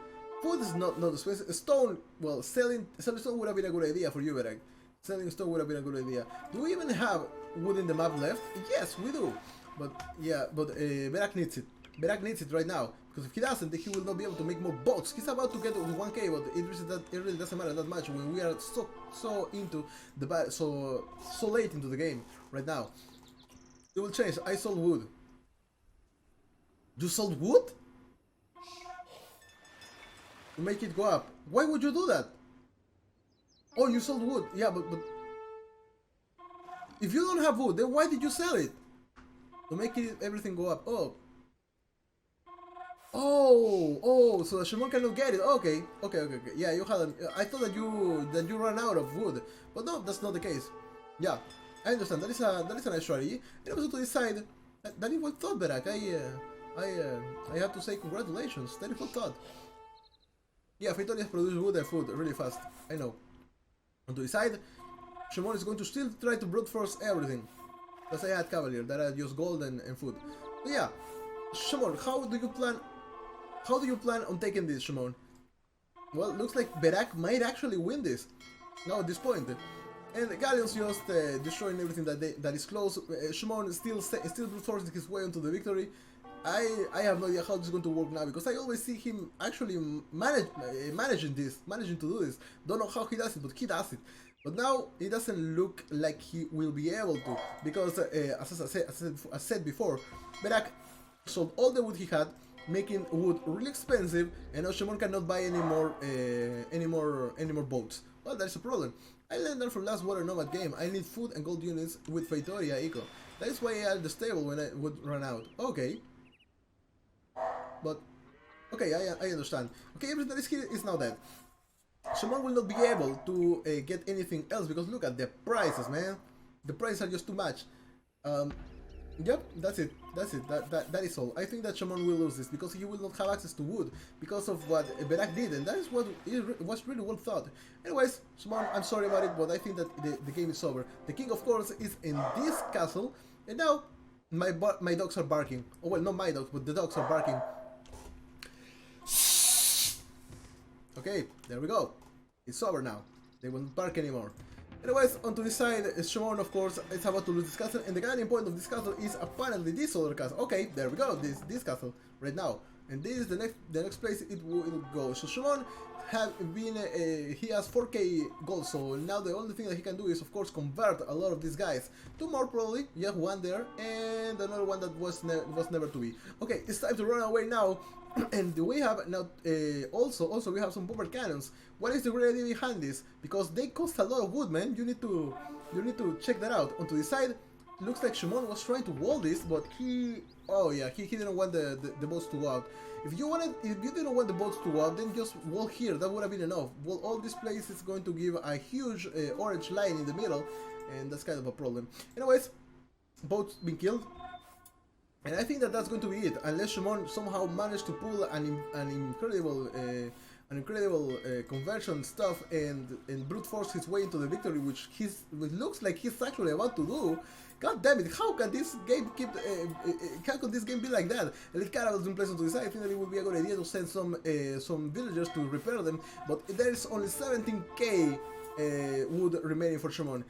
Food is not expensive. Stone, well, selling stone would have been a good idea for you, Berak. Selling stone would have been a good idea. Do we even have wood in the map left? Yes, we do. But, yeah, Berak needs it. Berak needs it right now. Because if he doesn't, he will not be able to make more boats. He's about to get to 1k, but it really doesn't matter that much when we are so into the so late into the game right now. It will change. I sold wood. You sold wood? To make it go up. Why would you do that? Oh, you sold wood. Yeah, but if you don't have wood, then why did you sell it? To make everything go up. Oh, so the Shimon cannot get it. Okay. Yeah, you had. I thought that you ran out of wood, but no, that's not the case. Yeah, I understand. That is a nice strategy. And also to decide, that is what thought, Berak. I have to say congratulations. That is what thought. Yeah, Fetorias produce wood and food really fast. I know. And to decide, Shimon is going to still try to brute force everything. Because I had Cavalier that had just gold and food. But yeah, Shimon, how do you plan on taking this, Shimon? Well, looks like Berak might actually win this. Now at this point. And Galleons just destroying everything that is close. Shimon is still brute forcing his way into the victory. I have no idea how this is going to work now, because I always see him actually managing to do this. Don't know how he does it, but he does it. But now it doesn't look like he will be able to, because as I said before, Berak sold all the wood he had, making wood really expensive, and now Shimon cannot buy any more boats. Well, that's a problem. I learned that from last Water Nomad game. I need food and gold units with Feitoria Eco. That is why I had the stable when I would run out. Okay. But, okay, I understand. Okay, everything that is here is now dead. Shimon will not be able to get anything else, because look at the prices, man. The prices are just too much. Yep, that's it. That is all. I think that Shimon will lose this, because he will not have access to wood, because of what Berak did, and that is what was really well thought. Anyways, Shimon, I'm sorry about it, but I think that the game is over. The king, of course, is in this castle, and now my dogs are barking. Oh, well, not my dogs, but the dogs are barking. Okay, there we go. It's over now. They won't bark anymore. Anyways, onto this side, Shimon, of course, is about to lose this castle, and the guiding point of this castle is apparently this other castle. Okay, there we go, this castle, right now. and this is the next place it will go. So Shimon have been he has 4k gold, so now the only thing that he can do is of course convert a lot of these guys. Two more probably, yeah, one there and another one that was never to be. Okay, it's time to run away now. And we have now also we have some bomber cannons. What is the great idea behind this? Because they cost a lot of wood, man. You need to check that out. Onto the side, looks like Shimon was trying to wall this, but he didn't want the boats to go out. If you didn't want the boats to go out, then just wall here. That would have been enough. Wall all this place is going to give a huge orange line in the middle, and that's kind of a problem. Anyways, boats been killed. And I think that that's going to be it, unless Shimon somehow managed to pull an incredible conversion stuff and brute force his way into the victory, which looks like he's actually about to do. God damn it! How can this game how can this game be like that? Let Caravels in place onto the side. I think that it would be a good idea to send some villagers to repair them, but there is only 17k. Wood remaining for Shimon,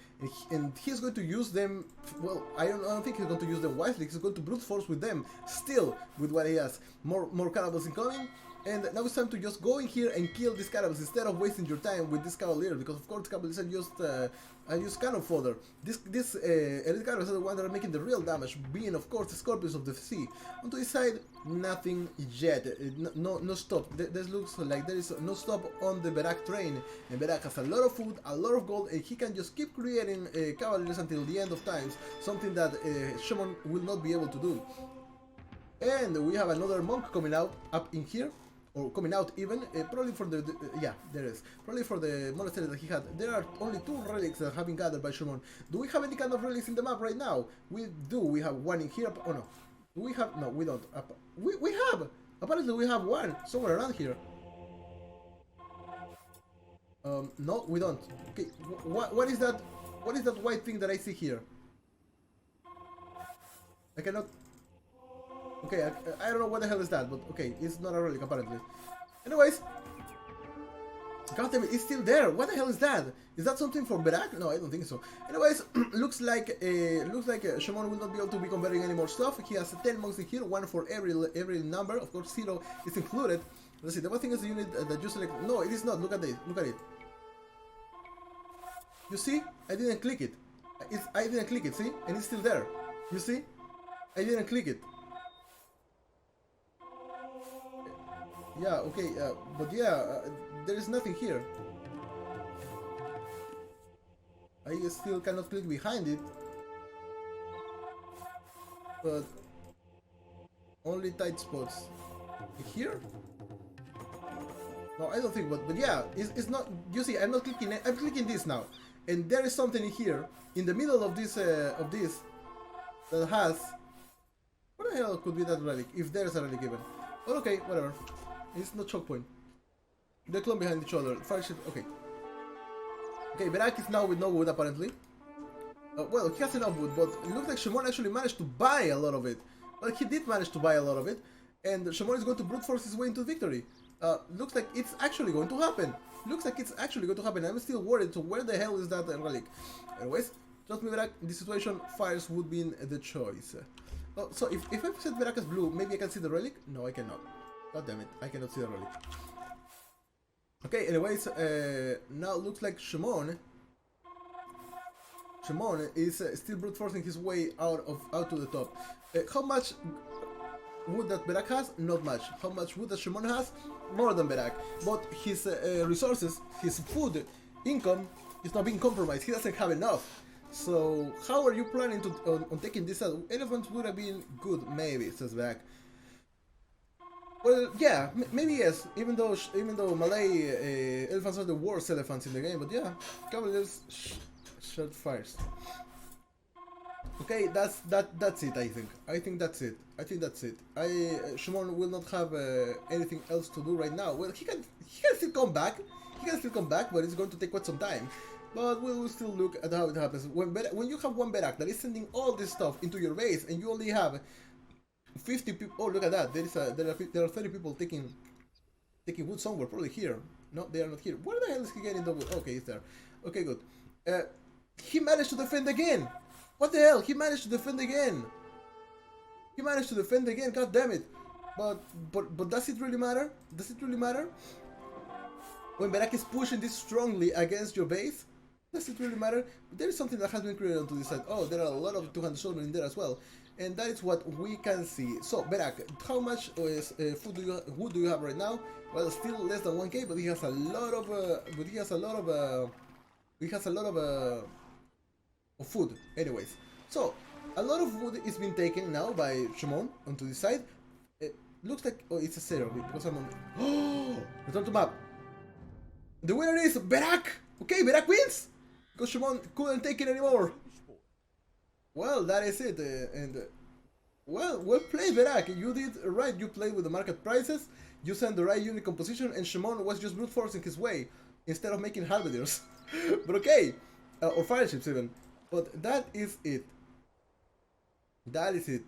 and he's going to use them. Well, I don't think he's going to use them wisely. He's going to brute force with them still with what he has. More Caravels incoming, and now it's time to just go in here and kill these Caravels instead of wasting your time with this Cavalier, because of course Cavaliers are just cannon fodder. This elite Caravels are the ones that are making the real damage, being of course the Scorpions of the sea. Onto this side, nothing yet. No stop. This looks like there is no stop on the Berak train, and Berak has a lot of food, a lot of gold, and he can just keep creating Cavaliers until the end of times, something that Shimon will not be able to do. And we have another monk coming out up in here, or coming out even, probably for yeah, there is, probably for the monastery that he had. There are only 2 relics that have been gathered by Shimon. Do we have any kind of relics in the map right now? We do. We have one in here. Oh no, do we have? No, we don't. We have. Apparently we have one somewhere around here. No, we don't. Okay, what is that? What is that white thing that I see here? I cannot. Okay, I don't know what the hell is that, but okay, it's not a relic apparently. Anyways, god damn it, it's still there. What the hell is that? Is that something for Berak? No, I don't think so. Anyways, looks like Shimon will not be able to be converting any more stuff. He has 10 monks in here, one for every number. Of course, 0 is included. Let's see. The one thing is the unit that you select. No, it is not. Look at this. Look at it. You see? I didn't click it. I didn't click it. See? And it's still there. You see? I didn't click it. Yeah, okay, but yeah, there is nothing here. I still cannot click behind it. But only tight spots. Here? No, I don't think, but yeah, it's not. You see, I'm not clicking it. I'm clicking this now, and there is something in here, in the middle of this that has. What the hell could be that relic? If there is a relic even. But okay, whatever. It's not choke point. They clone behind each other. Fire ship. Okay. Okay, Berak is now with no wood apparently. Well, he has enough wood, but it looks like Shimon actually managed to buy a lot of it. Well, he did manage to buy a lot of it, and Shimon is going to brute force his way into victory. Looks like it's actually going to happen. Looks like it's actually going to happen. I'm still worried. So where the hell is that relic? Anyways, trust me, Berak. In this situation, fires would be the choice. So if I set Berak as blue, maybe I can see the relic. No, I cannot. God damn it, I cannot see the relic. Okay, anyways, now it looks like Shimon is still brute forcing his way out to the top. How much wood that Berak has? Not much. How much wood that Shimon has? More than Berak. But his resources, his food income is not being compromised. He doesn't have enough. So how are you planning on taking this out? Elephants would have been good, maybe, says Berak. Well, yeah, maybe yes. Even though Malay elephants are the worst elephants in the game, but yeah, Cavaliers shot fires. Okay, that's it. I think that's it. Shimon will not have anything else to do right now. Well, he can still come back. But it's going to take quite some time. But we will still look at how it happens. When you have one Berak that is sending all this stuff into your base, and you only have 50 people. Oh, look at that! There are 30 people taking wood somewhere. Probably here. No, they are not here. Where the hell is he getting the wood? Okay, it's there. Okay, good. He managed to defend again. What the hell? He managed to defend again. God damn it! But does it really matter? Does it really matter? When Berak is pushing this strongly against your base, does it really matter? There is something that has been created onto this side. Oh, there are a lot of 200 swordsmen in there as well, and that is what we can see. So Berak, how much wood do you have right now? Well, still less than 1k, but he has a lot of of food. Anyways, so a lot of wood is being taken now by Shimon onto this side. It looks like it's a 0 because I'm on. Oh, return to map. The winner is Berak. Okay, Berak wins because Shimon couldn't take it anymore. Well, that is it, well played, Berak. You did right. You played with the market prices. You sent the right unit composition, and Shimon was just brute forcing his way instead of making halberdiers. But okay, or fire ships even. But that is it. That is it.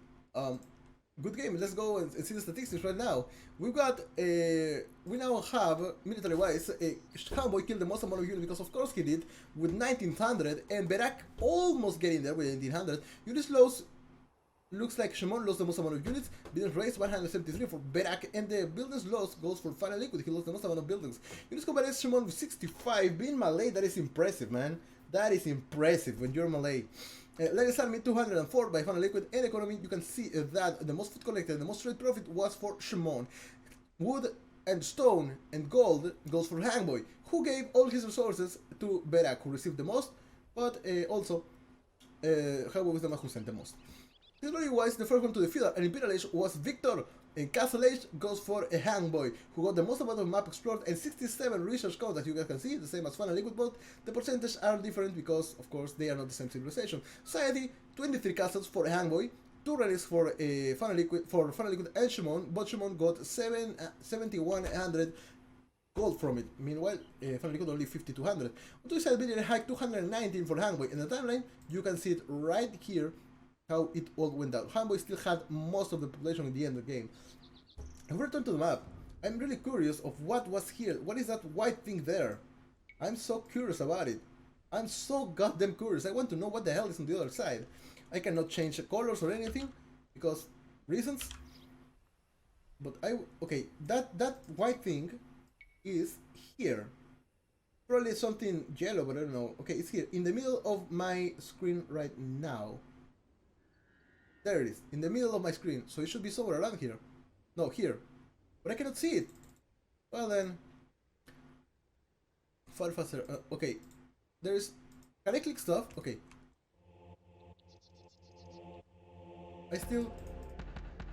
Good game. Let's go and see the statistics right now. We've got we now have military-wise, Cowboy killed the most amount of units because of course he did with 1900, and Berak almost getting there with 1800. Units lost. Looks like Shimon lost the most amount of units. Buildings raised 173 for Berak, and the buildings lost goes for Final Liquid. He lost the most amount of buildings. Units combined Shimon with 65. Being Malay, that is impressive, man. That is impressive when you're Malay. Ladies Army 204 by Final Liquid, and economy you can see that the most food collected, the most trade profit was for Shimon. Wood and stone and gold goes for Hangboy, who gave all his resources to Berak, who received the most, but also Hangboy was the one who sent the most. History-wise, the first one to the feudal and imperial age was Victor, and Castle Age goes for a Hangboy, who got the most amount of map explored and 67 research codes, as you guys can see, the same as Final Liquid, but the percentages are different because, of course, they are not the same civilization. Society, 23 castles for a Hangboy, 2 relics for a Final Liquid and Shimon, but Shimon got 7,100 gold from it. Meanwhile, Final Liquid only 5,200. On the side, video hike 219 for Hangboy. In the timeline, you can see it right here, how it all went down. Hangboy still had most of the population in the end of the game. And we return to the map. I'm really curious of what was here. What is that white thing there? I'm so curious about it. I'm so goddamn curious. I want to know what the hell is on the other side. I cannot change the colors or anything because reasons. But okay, that white thing is here. Probably something yellow, but I don't know. Okay, it's here in the middle of my screen right now. There it is, in the middle of my screen, so it should be somewhere around here. No, here. But I cannot see it. Well then... Far faster. Okay. There's... Can I click stuff? Okay. I still...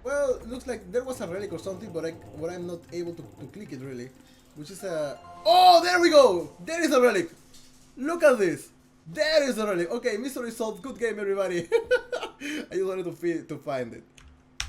Well, it looks like there was a relic or something, but I'm not able to click it really. Which is a... Oh, there we go! There is a relic! Look at this! There is a relic! Okay, mystery solved. Good game, everybody! I just wanted to find it.